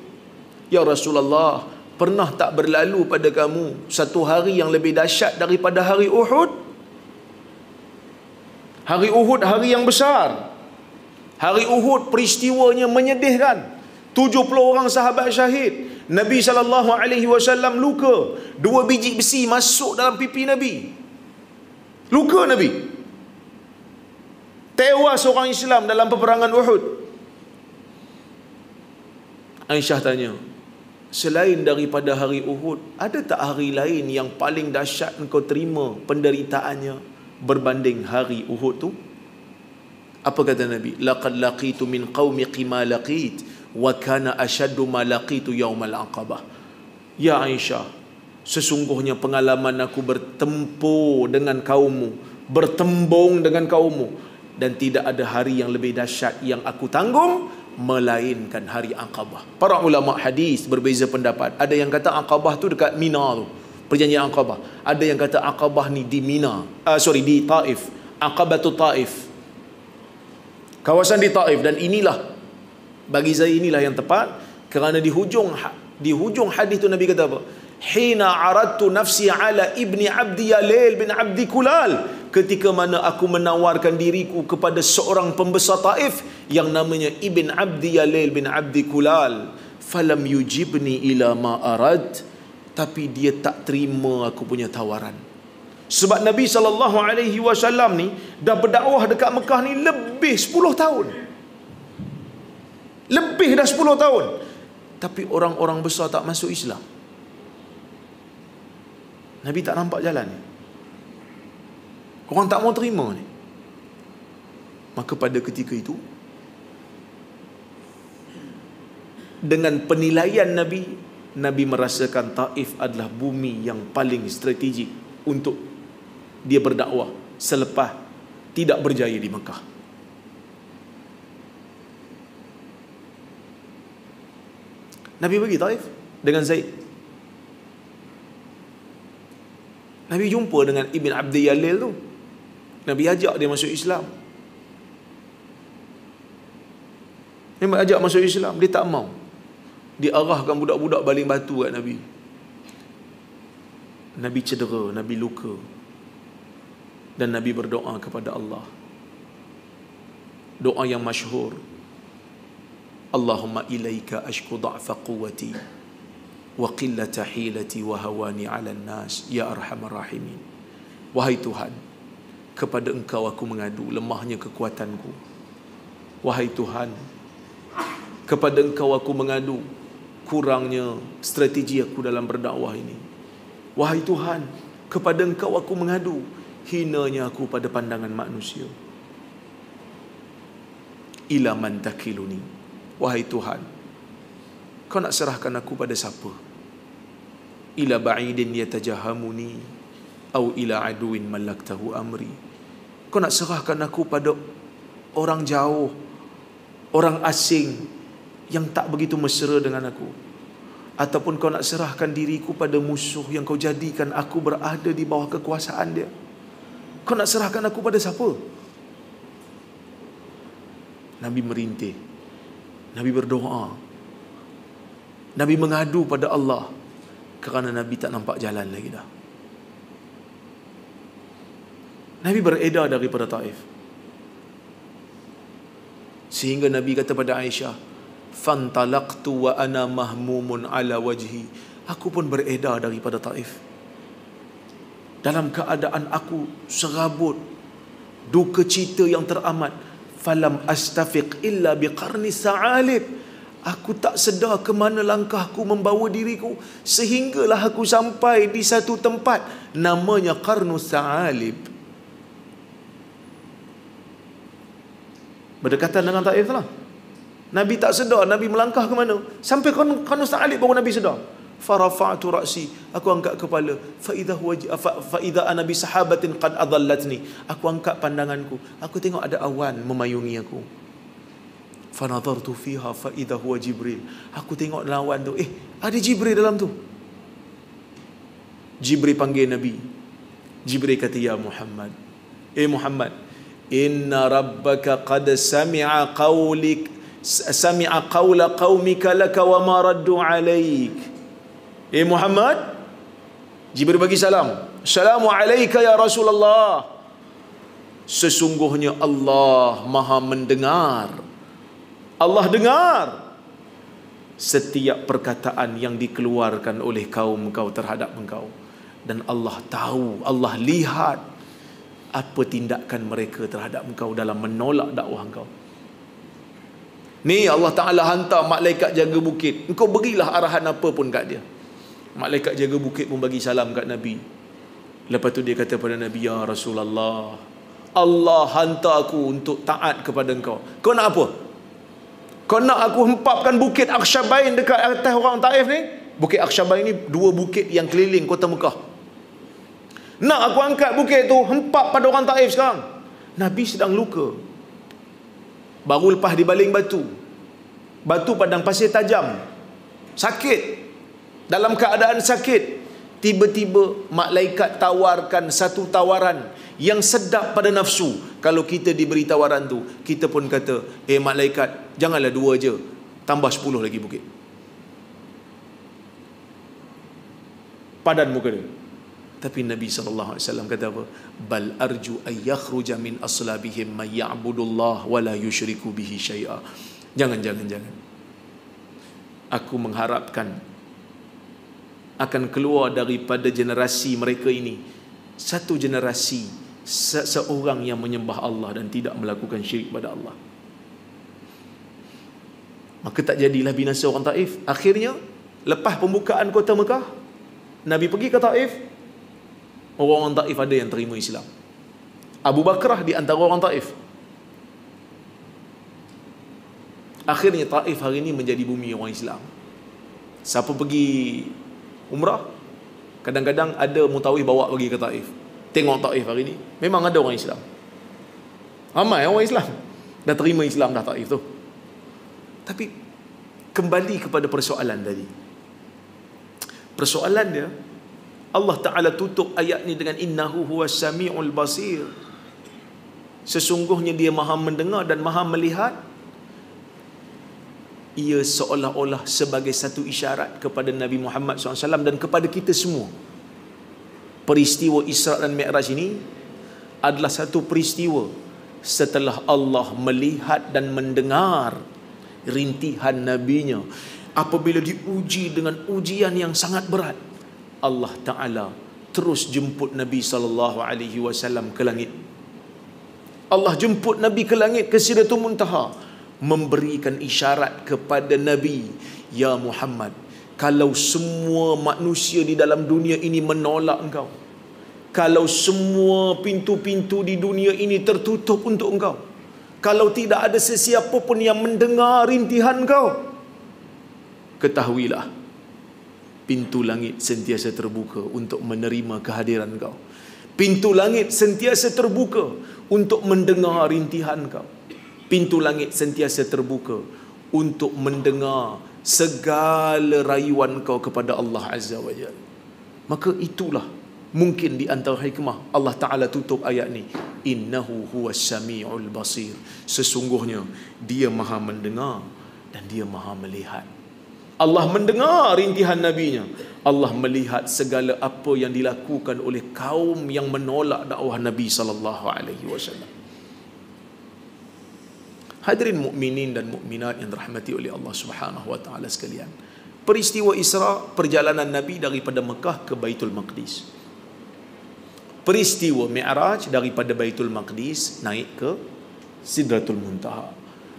Ya Rasulullah, pernah tak berlalu pada kamu satu hari yang lebih dahsyat daripada hari Uhud? Hari Uhud hari yang besar. Hari Uhud peristiwanya menyedihkan. 70 orang sahabat syahid. Nabi SAW luka. 2 biji besi masuk dalam pipi Nabi. Luka Nabi. Tewas orang Islam dalam peperangan Uhud. Aisyah tanya, selain daripada hari Uhud, ada tak hari lain yang paling dahsyat engkau terima penderitaannya berbanding hari Uhud tu? Apa kata Nabi? Laqad laqitu min qaumiki ma laqit wa kana ashaddu ma laqitu yaumal aqabah. Ya Aisyah, sesungguhnya pengalaman aku bertempur dengan kaummu, bertembung dengan kaummu, dan tidak ada hari yang lebih dahsyat yang aku tanggung melainkan hari Aqabah. Para ulama hadis berbeza pendapat. Ada yang kata Aqabah tu dekat Mina tu, perjanjian Aqabah. Ada yang kata Aqabah ni di Mina, di Taif, Aqabatu Taif, kawasan di Taif. Dan inilah, bagi saya inilah yang tepat, kerana di hujung hadis tu Nabi kata apa? Hina aradtu nafsi ala ibni abdi Yalail bin abdi Kulal, ketika mana aku menawarkan diriku kepada seorang pembesar Taif yang namanya Ibn Abdi Yalail bin Abdi Kulal, falam yujibni ila ma arad, tapi dia tak terima aku punya tawaran. Sebab Nabi SAW ni dah berdakwah dekat Mekah ni lebih 10 tahun. Lebih dah 10 tahun. Tapi orang-orang besar tak masuk Islam. Nabi tak nampak jalan ni. Orang tak mau terima ni. Maka pada ketika itu, dengan penilaian Nabi, Nabi merasakan Taif adalah bumi yang paling strategik untuk dia berdakwah selepas tidak berjaya di Mekah. Nabi pergi Taif dengan Zaid. Nabi jumpa dengan Ibn Abdi Yalil tu. Nabi ajak dia masuk Islam. Nabi ajak masuk Islam, dia tak mau. Dia arahkan budak-budak baling batu kat Nabi. Nabi cedera, Nabi luka. Dan Nabi berdoa kepada Allah. Doa yang masyhur. Allahumma ilaika ashku da'fa quwwati wa qillata hilati wa hawani 'alan nas ya arhamar rahimin. Wahai Tuhan, kepada Engkau aku mengadu lemahnya kekuatanku. Wahai Tuhan, kepada Engkau aku mengadu kurangnya strategi aku dalam berdakwah ini. Wahai Tuhan, kepada Engkau aku mengadu hinanya aku pada pandangan manusia. Ila man takiluni. Wahai Tuhan, Kau nak serahkan aku pada siapa? Ila ba'idin yatajahamuni au ila aduin malaktahu amri. Kau nak serahkan aku pada orang jauh, orang asing yang tak begitu mesra dengan aku, ataupun kau nak serahkan diriku pada musuh yang kau jadikan aku berada di bawah kekuasaan dia. Kau nak serahkan aku pada siapa? Nabi merintih, Nabi berdoa, Nabi mengadu pada Allah, kerana Nabi tak nampak jalan lagi dah. Nabi beredar daripada Taif, sehingga Nabi kata pada Aisyah, fantalaqtu wa ana mahmumun ala wajhi. Aku pun beredar daripada Taif dalam keadaan aku serabut, duka cita yang teramat. Falam astafiq illa biqarni sa'alib. Aku tak sedar ke mana langkahku membawa diriku, sehinggalah aku sampai di satu tempat namanya Qarnu Sa'alib, berdekatan dengan Taif lah. Nabi tak sedar Nabi melangkah ke mana, sampai Qarnu Sa'alib baru Nabi sedar. Farafa'tu ra'si, aku angkat kepala, fa idza ana bi sahabatin qad adallatni. Aku angkat pandanganku, aku tengok ada awan memayungi aku. Fanadhartu fiha fa idza huwa Jibril. Aku tengok dalam awan tu, ada Jibril dalam tu. Jibril panggil Nabi. Jibril kata, ya Muhammad, Muhammad, inna rabbaka qad sami'a qawla qaumika laka wa ma raddu alaik. Muhammad, Jibril bagi salam, assalamu alayka ya Rasulullah. Sesungguhnya Allah Maha mendengar, Allah dengar setiap perkataan yang dikeluarkan oleh kaum kau terhadap engkau, dan Allah tahu, Allah lihat apa tindakan mereka terhadap engkau dalam menolak dakwah engkau. Ni Allah Ta'ala hantar malaikat jaga bukit, engkau berilah arahan apa pun kat dia. Malaikat jaga bukit pun bagi salam kat Nabi. Lepas tu dia kata pada Nabi, ya Rasulullah, Allah hantar aku untuk taat kepada engkau. Kau nak apa? Kau nak aku hempapkan bukit Akshabain dekat atas orang Taif ni? Bukit Akshabain ni dua bukit yang keliling kota Mekah. Nak aku angkat bukit tu hempap pada orang Taif sekarang? Nabi sedang luka, baru lepas dibaling batu, batu padang pasir tajam, sakit. Dalam keadaan sakit, tiba-tiba malaikat tawarkan satu tawaran yang sedap pada nafsu. Kalau kita diberi tawaran tu, kita pun kata, malaikat, janganlah 2 je, tambah 10 lagi bukit. Padan muka dia. Tapi Nabi SAW kata apa? Bal arju ay yakhruja min aslabihim man ya'budullah wa la yushriku bihi syai'a. Jangan. Aku mengharapkan akan keluar daripada generasi mereka ini satu generasi seorang yang menyembah Allah dan tidak melakukan syirik pada Allah. Maka tak jadilah binasa orang Taif. Akhirnya lepas pembukaan kota Mekah, Nabi pergi ke Taif, orang-orang Taif ada yang terima Islam. Abu Bakrah di antara orang Taif. Akhirnya Taif hari ini menjadi bumi orang Islam. Siapa pergi umrah, kadang-kadang ada mutawif bawa pergi ke Taif. Tengok Taif hari ni, memang ada orang Islam. Ramai orang Islam dah terima Islam dah Taif tu. Tapi kembali kepada persoalan tadi. Persoalan dia, Allah Ta'ala tutup ayat ni dengan innahu huwas sami'ul basir. Sesungguhnya dia maha mendengar dan maha melihat. Ia seolah-olah sebagai satu isyarat kepada Nabi Muhammad SAW dan kepada kita semua. Peristiwa Isra dan Mi'raj ini adalah satu peristiwa setelah Allah melihat dan mendengar rintihan nabinya. Apabila diuji dengan ujian yang sangat berat, Allah Ta'ala terus jemput Nabi SAW ke langit. Allah jemput Nabi ke langit, ke Sidratul Muntaha, memberikan isyarat kepada Nabi, ya Muhammad, kalau semua manusia di dalam dunia ini menolak engkau, kalau semua pintu-pintu di dunia ini tertutup untuk engkau, kalau tidak ada sesiapa pun yang mendengar rintihan engkau, ketahuilah pintu langit sentiasa terbuka untuk menerima kehadiran engkau. Pintu langit sentiasa terbuka untuk mendengar rintihan engkau. Pintu langit sentiasa terbuka untuk mendengar segala rayuan kau kepada Allah Azza wa Jalla. Maka itulah mungkin di antara hikmah Allah Ta'ala tutup ayat ni, innahu huwas sami'ul basir. Sesungguhnya dia maha mendengar dan dia maha melihat. Allah mendengar rintihan nabinya, Allah melihat segala apa yang dilakukan oleh kaum yang menolak dakwah Nabi sallallahu alaihi wasallam. Hadirin mukminin dan mukminat yang dirahmati oleh Allah Subhanahu wa taala sekalian, peristiwa Isra, perjalanan Nabi daripada Mekah ke Baitul Maqdis. Peristiwa Mi'raj, daripada Baitul Maqdis naik ke Sidratul Muntaha.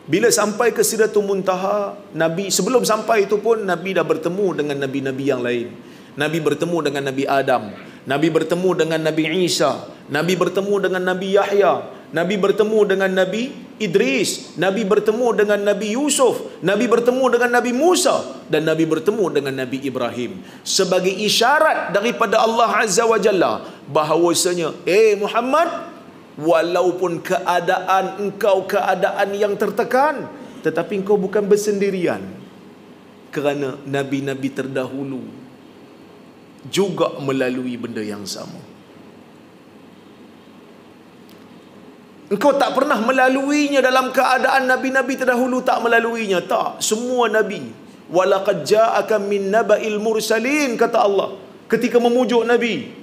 Bila sampai ke Sidratul Muntaha, Nabi, sebelum sampai itu pun Nabi dah bertemu dengan nabi-nabi yang lain. Nabi bertemu dengan Nabi Adam, Nabi bertemu dengan Nabi Isa, Nabi bertemu dengan Nabi Yahya, Nabi bertemu dengan Nabi Idris, Nabi bertemu dengan Nabi Yusuf, Nabi bertemu dengan Nabi Musa, dan Nabi bertemu dengan Nabi Ibrahim, sebagai isyarat daripada Allah Azza wa Jalla bahawasanya, Muhammad, walaupun keadaan engkau keadaan yang tertekan, tetapi engkau bukan bersendirian, kerana nabi-nabi terdahulu juga melalui benda yang sama. Engkau tak pernah melaluinya dalam keadaan nabi-nabi terdahulu tak melaluinya. Tak, semua nabi. Walaqad ja'aka min naba'il mursalin, kata Allah ketika memujuk Nabi.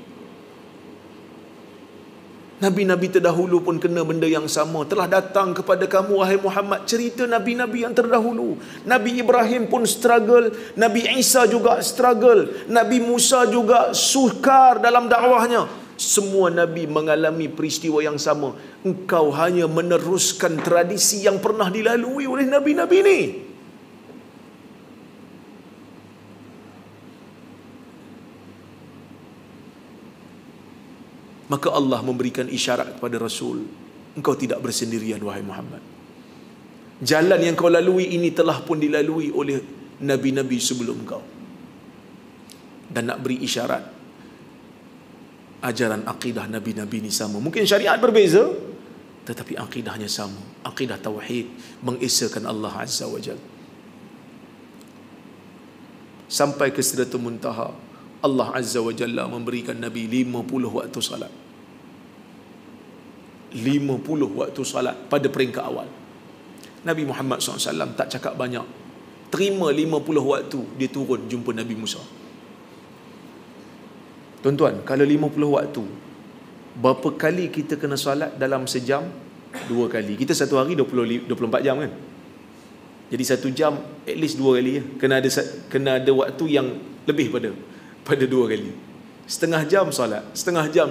Nabi-nabi terdahulu pun kena benda yang sama. Telah datang kepada kamu, wahai Muhammad, cerita nabi-nabi yang terdahulu. Nabi Ibrahim pun struggle, Nabi Isa juga struggle, Nabi Musa juga sukar dalam dakwahnya. Semua nabi mengalami peristiwa yang sama. Engkau hanya meneruskan tradisi yang pernah dilalui oleh nabi-nabi ini. Maka Allah memberikan isyarat kepada Rasul, engkau tidak bersendirian wahai Muhammad. Jalan yang kau lalui ini telah pun dilalui oleh nabi-nabi sebelum kau. Dan nak beri isyarat, ajaran akidah nabi-nabi ini sama. Mungkin syariat berbeza, tetapi akidahnya sama. Akidah tauhid, mengesakan Allah Azza wa Jalla. Sampai ke Sidratul Muntaha, Allah Azza wa Jalla memberikan Nabi 50 waktu salat. 50 waktu salat pada peringkat awal. Nabi Muhammad SAW tak cakap banyak. Terima 50 waktu, dia turun jumpa Nabi Musa. Tuan-tuan, kalau 50 waktu, berapa kali kita kena salat dalam sejam? 2 kali. Kita satu hari 24 jam kan? Jadi 1 jam at least 2 kali ya. Kena ada waktu yang lebih pada 2 kali. Setengah jam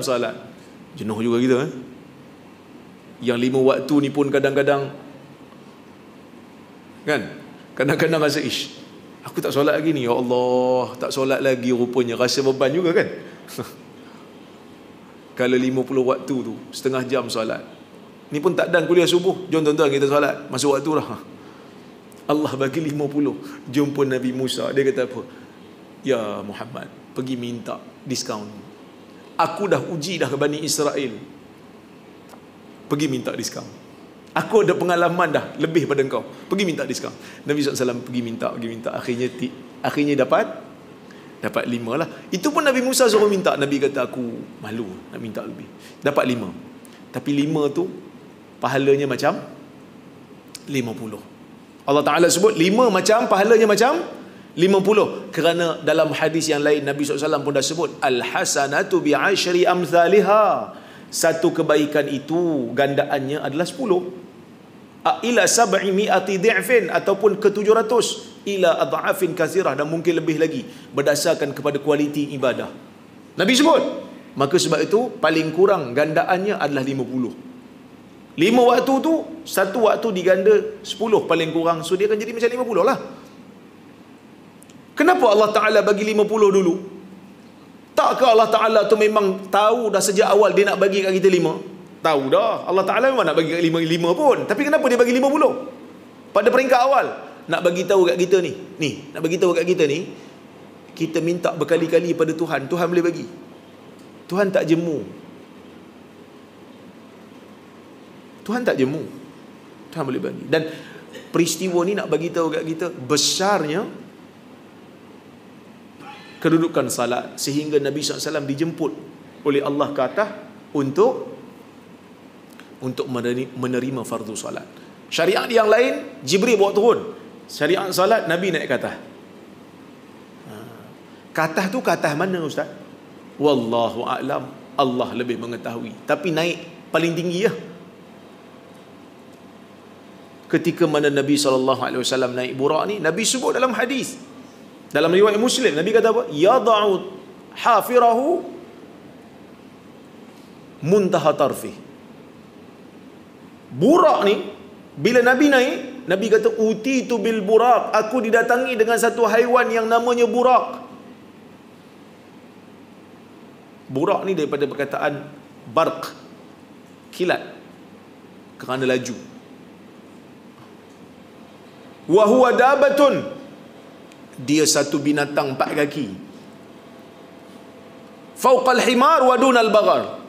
salat. Jenuh juga kita Yang 5 waktu ni pun kadang-kadang kan, kadang-kadang rasa aku tak solat lagi ni, ya Allah, tak solat lagi rupanya, rasa beban juga kan. Kalau 50 waktu tu, setengah jam solat. Ni pun tak dan kuliah subuh, jom tuan-tuan kita solat, masuk waktu dah. Allah bagi 50. Jumpa Nabi Musa, dia kata apa? Ya Muhammad, pergi minta diskaun. Aku dah uji dah ke Bani Israel, pergi minta diskaun. Aku ada pengalaman dah lebih pada engkau. Pergi minta diskaun. Nabi SAW pergi minta. Akhirnya dapat 5 lah. Itu pun Nabi Musa suruh minta. Nabi kata aku malu nak minta lebih. Dapat 5. Tapi 5 tu pahalanya macam 50. Allah Ta'ala sebut 5 macam pahalanya macam 50. Kerana dalam hadis yang lain Nabi SAW pun dah sebut al-hasanatu bi'ashri amthaliha. Satu kebaikan itu gandaannya adalah 10. Ila 700 di'fin, ataupun ke 700, ila adha'afin kathirah, dan mungkin lebih lagi berdasarkan kepada kualiti ibadah. Nabi sebut. Maka sebab itu paling kurang gandaannya adalah 50. 5 waktu tu, satu waktu diganda 10 paling kurang. So dia akan jadi macam 50 lah. Kenapa Allah Ta'ala bagi 50 dulu? Takkah Allah Ta'ala tu memang tahu dah sejak awal dia nak bagi kat kita 5? Tahu dah. Allah Ta'ala memang nak bagi kat 5 pun. Tapi kenapa dia bagi 50? Pada peringkat awal. Nak bagi tahu kat kita ni. Nak bagi tahu kat kita ni. Kita minta berkali-kali pada Tuhan. Tuhan boleh bagi. Tuhan tak jemu. Tuhan boleh bagi. Dan peristiwa ni nak bagi tahu kat kita besarnya kedudukan salat, sehingga Nabi SAW dijemput oleh Allah ke atas untuk menerima fardu salat. Syariat yang lain Jibril bawa turun. Syariat salat Nabi naik ke atas. Ke atas tu ke atas mana ustaz? Wallahu a'lam. Allah lebih mengetahui. Tapi naik paling tinggi lah. Ketika mana Nabi SAW naik burak ni, Nabi sebut dalam hadis, dalam riwayat Muslim, Nabi kata apa? Yada'u hafirahu muntaha tarfih. Burak ni, bila Nabi naik, Nabi kata utitu bil burak, aku didatangi dengan satu haiwan yang namanya burak. Burak ni daripada perkataan barq, kilat, kerana laju. Wa huwa dabatun, dia satu binatang 4 kaki. Fauqal himar wa dunal baghal,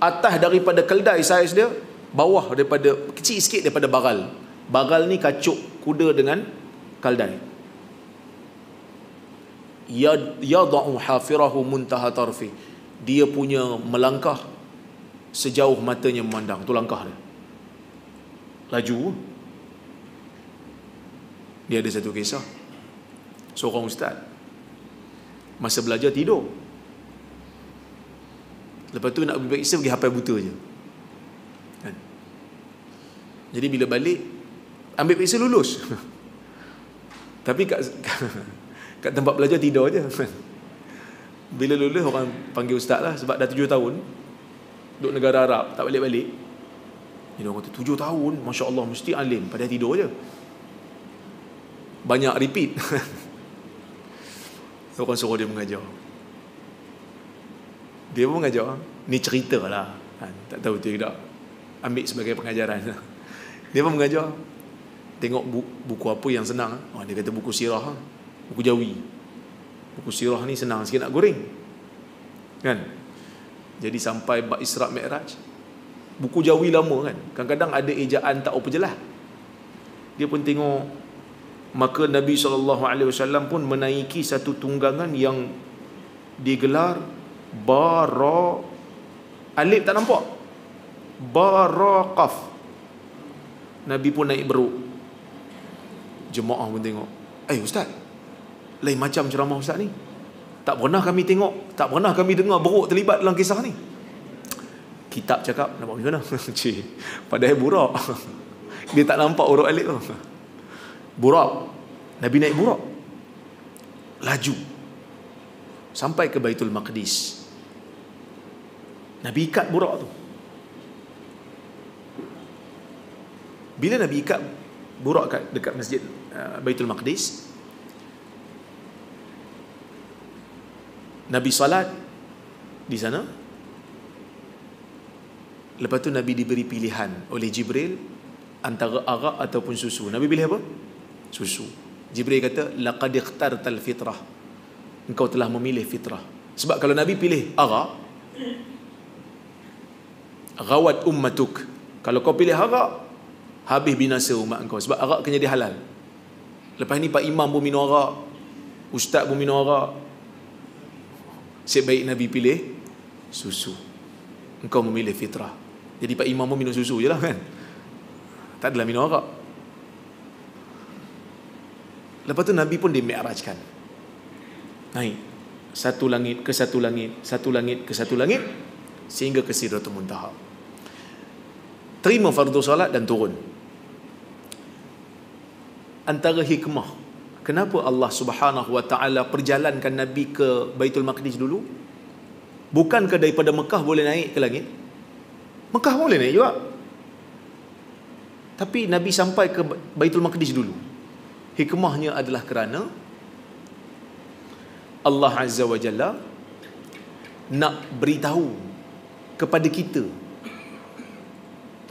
atas daripada keldai saiz dia, bawah daripada, kecil sikit daripada bagal. Bagal ni kacuk kuda dengan keldai. Yada'u hafirahu muntaha tarfi, dia punya melangkah sejauh matanya memandang. Tu langkah dia, laju. Dia ada satu kisah, seorang ustaz masa belajar tidur, lepas tu nak pergi periksa, pergi hafal buta je kan? Jadi bila balik ambil periksa lulus tapi kat tempat belajar tidur je. Bila lulus orang panggil ustaz lah, sebab dah 7 tahun duduk negara Arab, tak balik-balik. Jadi orang kata 7 tahun, Masya Allah, mesti alim, padahal tidur je. Banyak repeat. Orang suruh dia mengajar. Dia pun mengajar. Ni cerita lah, tak tahu betul tak, ambil sebagai pengajaran. Dia pun mengajar. Tengok buku apa yang senang. Dia kata buku sirah, buku Jawi. Buku sirah ni senang sikit nak goreng kan. Jadi sampai bab Isra' Mi'raj, buku Jawi lama kan, kadang-kadang ada ejaan tak apa jelas. Dia pun tengok. Maka Nabi SAW pun menaiki satu tunggangan yang digelar alif tak nampak, Barakaf. Nabi pun naik beruk. Jemaah pun tengok, ustaz, lain macam ceramah ustaz ni. Tak pernah kami tengok, tak pernah kami dengar beruk terlibat dalam kisah ni. Kitab cakap, nak buat macam mana? Padahal burak. Dia tak nampak huruf alif tu. Burak. Nabi naik burak, laju sampai ke Baitul Maqdis. Nabi ikat burak tu. Bila Nabi ikat burak dekat masjid Baitul Maqdis, Nabi salat di sana. Lepas tu Nabi diberi pilihan oleh Jibril antara arak ataupun susu. Nabi pilih apa? Susu. Jibril kata laqad ikhtartal fitrah, engkau telah memilih fitrah. Sebab kalau Nabi pilih arak, ghawat ummatuk, kalau kau pilih arak, habis binasa umat engkau. Sebab arak kena jadi halal. Lepas ni Pak Imam pun minum arak, Ustaz pun minum arak. Sebaik Nabi pilih susu. Engkau memilih fitrah. Jadi Pak Imam pun minum susu je lah kan. Tak adalah minum arak. Lepas tu Nabi pun dimi'rajkan. Naik satu langit ke satu langit, satu langit ke satu langit, sehingga ke Sidratul Muntaha. Terima fardu solat dan turun. Antara hikmah kenapa Allah Subhanahu wa taala perjalankan Nabi ke Baitul Maqdis dulu? Bukankah daripada Mekah boleh naik ke langit? Mekah boleh naik juga. Tapi Nabi sampai ke Baitul Maqdis dulu. Hikmahnya adalah kerana Allah Azza wa Jalla nak beritahu kepada kita,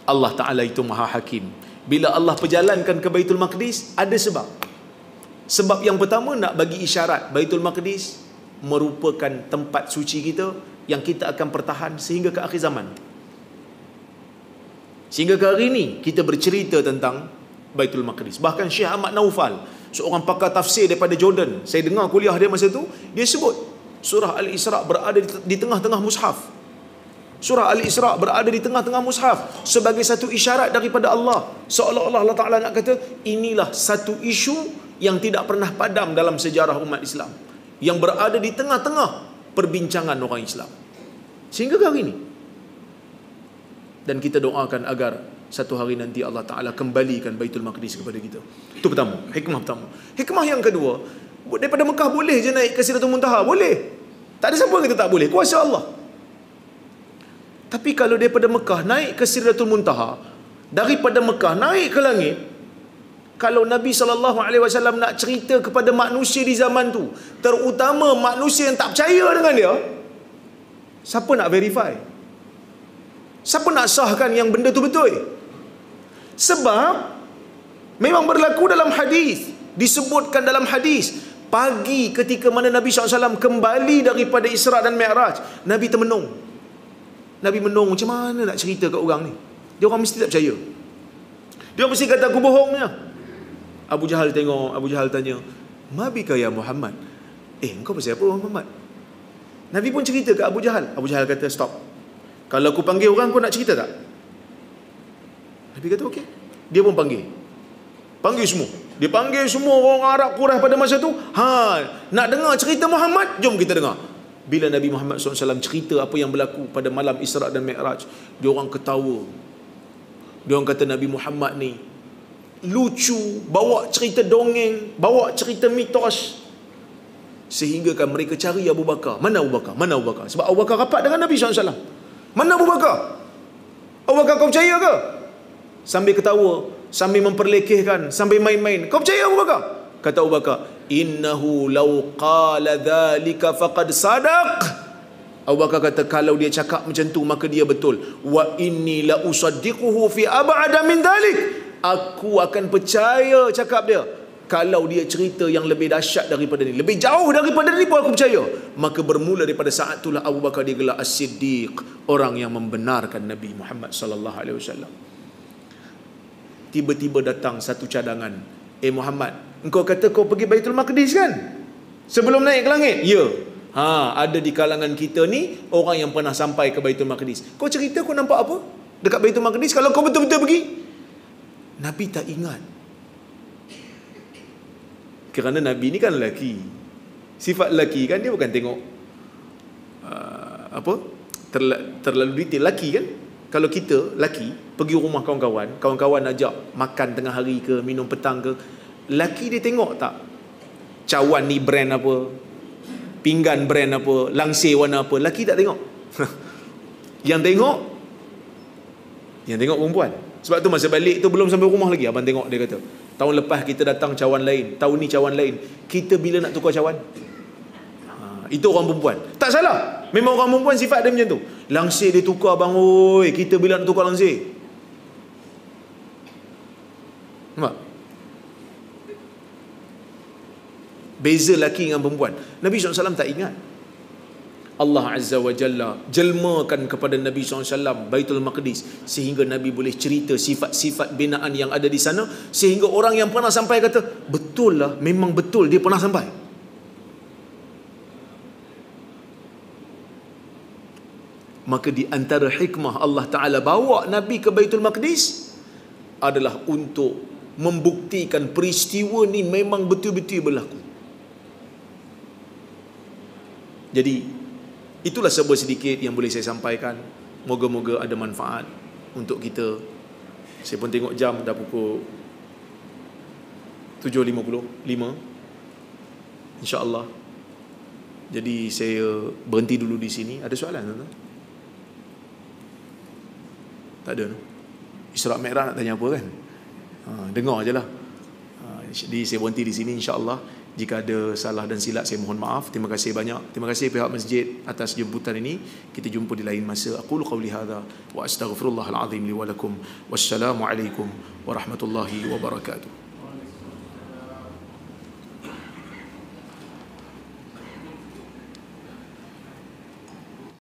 Allah Ta'ala itu Maha Hakim. Bila Allah perjalankan ke Baitul Maqdis, ada sebab. Sebab yang pertama, nak bagi isyarat Baitul Maqdis merupakan tempat suci kita yang kita akan pertahan sehingga ke akhir zaman. Sehingga ke hari ini kita bercerita tentang Baitul Maqdis. Bahkan Syekh Ahmad Naufal, seorang pakar tafsir daripada Jordan, saya dengar kuliah dia masa tu, dia sebut surah Al-Isra' berada di tengah-tengah mushaf. Surah Al-Isra' berada di tengah-tengah mushaf sebagai satu isyarat daripada Allah. Seolah-olah Allah Ta'ala nak kata, inilah satu isu yang tidak pernah padam dalam sejarah umat Islam, yang berada di tengah-tengah perbincangan orang Islam sehingga ke hari ini. Dan kita doakan agar satu hari nanti Allah Ta'ala kembalikan Baitul Maqdis kepada kita. Itu pertama, hikmah pertama. Hikmah yang kedua, daripada Mekah boleh je naik ke Sidratul Muntaha? Boleh. Tak ada siapa kata tak boleh, kuasa Allah. Tapi kalau daripada Mekah naik ke Sidratul Muntaha, daripada Mekah naik ke langit, kalau Nabi SAW nak cerita kepada manusia di zaman tu, terutama manusia yang tak percaya dengan dia, siapa nak verify? Siapa nak sahkan yang benda tu betul? Sebab memang berlaku dalam hadis, disebutkan dalam hadis, pagi ketika mana Nabi SAW kembali daripada Isra' dan Mi'raj, Nabi termenung. Nabi menung, macam mana nak cerita kat orang ni? Dia orang mesti tak percaya. Dia orang mesti kata aku bohongnya. Abu Jahal tengok, Abu Jahal tanya, "Mabika ya Muhammad?" Engkau pasal apa Muhammad? Nabi pun cerita kat Abu Jahal. Abu Jahal kata, "Stop. Kalau aku panggil orang, kau nak cerita tak?" Nabi kata, "Okey." Dia pun panggil. Panggil semua. Dia panggil semua orang Arab Quraisy pada masa tu. Nak dengar cerita Muhammad? Jom kita dengar. Bila Nabi Muhammad SAW cerita apa yang berlaku pada malam Isra' dan Mi'raj, dia orang ketawa. Dia orang kata Nabi Muhammad ni lucu, bawa cerita dongeng, bawa cerita mitos, sehingga kan mereka cari Abu Bakar. Mana Abu Bakar? Mana Abu Bakar? Sebab Abu Bakar rapat dengan Nabi SAW. Mana Abu Bakar? Abu Bakar, kau percaya ke? Sambil ketawa, sambil memperlekehkan, sambil main-main. Kau percaya Abu Bakar? Kata Abu Bakar, "Innahu law qala dhalika faqad sadaq." Abu Bakar kata, kalau dia cakap macam tu maka dia betul. "Wa inni la usaddiquhu fi ab'ada min dhalik." Aku akan percaya cakap dia kalau dia cerita yang lebih dahsyat daripada ni, lebih jauh daripada ni pun aku percaya. Maka bermula daripada saat itulah Abu Bakar digelar As-Siddiq, orang yang membenarkan Nabi Muhammad sallallahu alaihi wasallam. Tiba-tiba datang satu cadangan. Muhammad, engkau kata kau pergi Baitul Maqdis kan? Sebelum naik ke langit? Ya. Ada di kalangan kita ni orang yang pernah sampai ke Baitul Maqdis. Kau cerita kau nampak apa dekat Baitul Maqdis kalau kau betul-betul pergi? Nabi tak ingat. Kerana Nabi ni kan lelaki. Sifat lelaki kan, dia bukan tengok terlalu detail. Lelaki kan, kalau kita lelaki pergi rumah kawan-kawan, kawan-kawan ajak makan tengah hari ke, minum petang ke, lelaki dia tengok tak cawan ni brand apa, pinggan brand apa, langsir warna apa. Lelaki tak tengok. Yang tengok perempuan. Sebab tu masa balik tu belum sampai rumah lagi, abang tengok, dia kata, tahun lepas kita datang cawan lain, tahun ni cawan lain. Kita bila nak tukar cawan? Itu orang perempuan. Tak salah. Memang orang perempuan sifat dia macam tu. Langsir dia tukar bang, oi, kita bila nak tukar langsir? Nampak? Beza lelaki dengan perempuan. Nabi SAW tak ingat. Allah Azza wa Jalla jelmakan kepada Nabi SAW Baitul Maqdis, sehingga Nabi boleh cerita sifat-sifat binaan yang ada di sana, sehingga orang yang pernah sampai kata, betul lah, memang betul dia pernah sampai. Maka di antara hikmah Allah Ta'ala bawa Nabi ke Baitul Maqdis adalah untuk membuktikan peristiwa ni memang betul-betul berlaku. Jadi itulah sebuah sedikit yang boleh saya sampaikan. Moga-moga ada manfaat untuk kita. Saya pun tengok jam dah pukul 7.55 insya-Allah. Jadi saya berhenti dulu di sini. Ada soalan tuan-tuan? Tak ada. Isra' Mi'raj nak tanya apa kan? Dengar je lah. Jadi saya berhenti di sini insya-Allah. Jika ada salah dan silap saya mohon maaf. Terima kasih banyak. Terima kasih pihak masjid atas jemputan ini. Kita jumpa di lain masa. Aqulu qawli hadza wa astaghfirullahal azim li wa lakum. Wassalamu alaikum warahmatullahi wabarakatuh.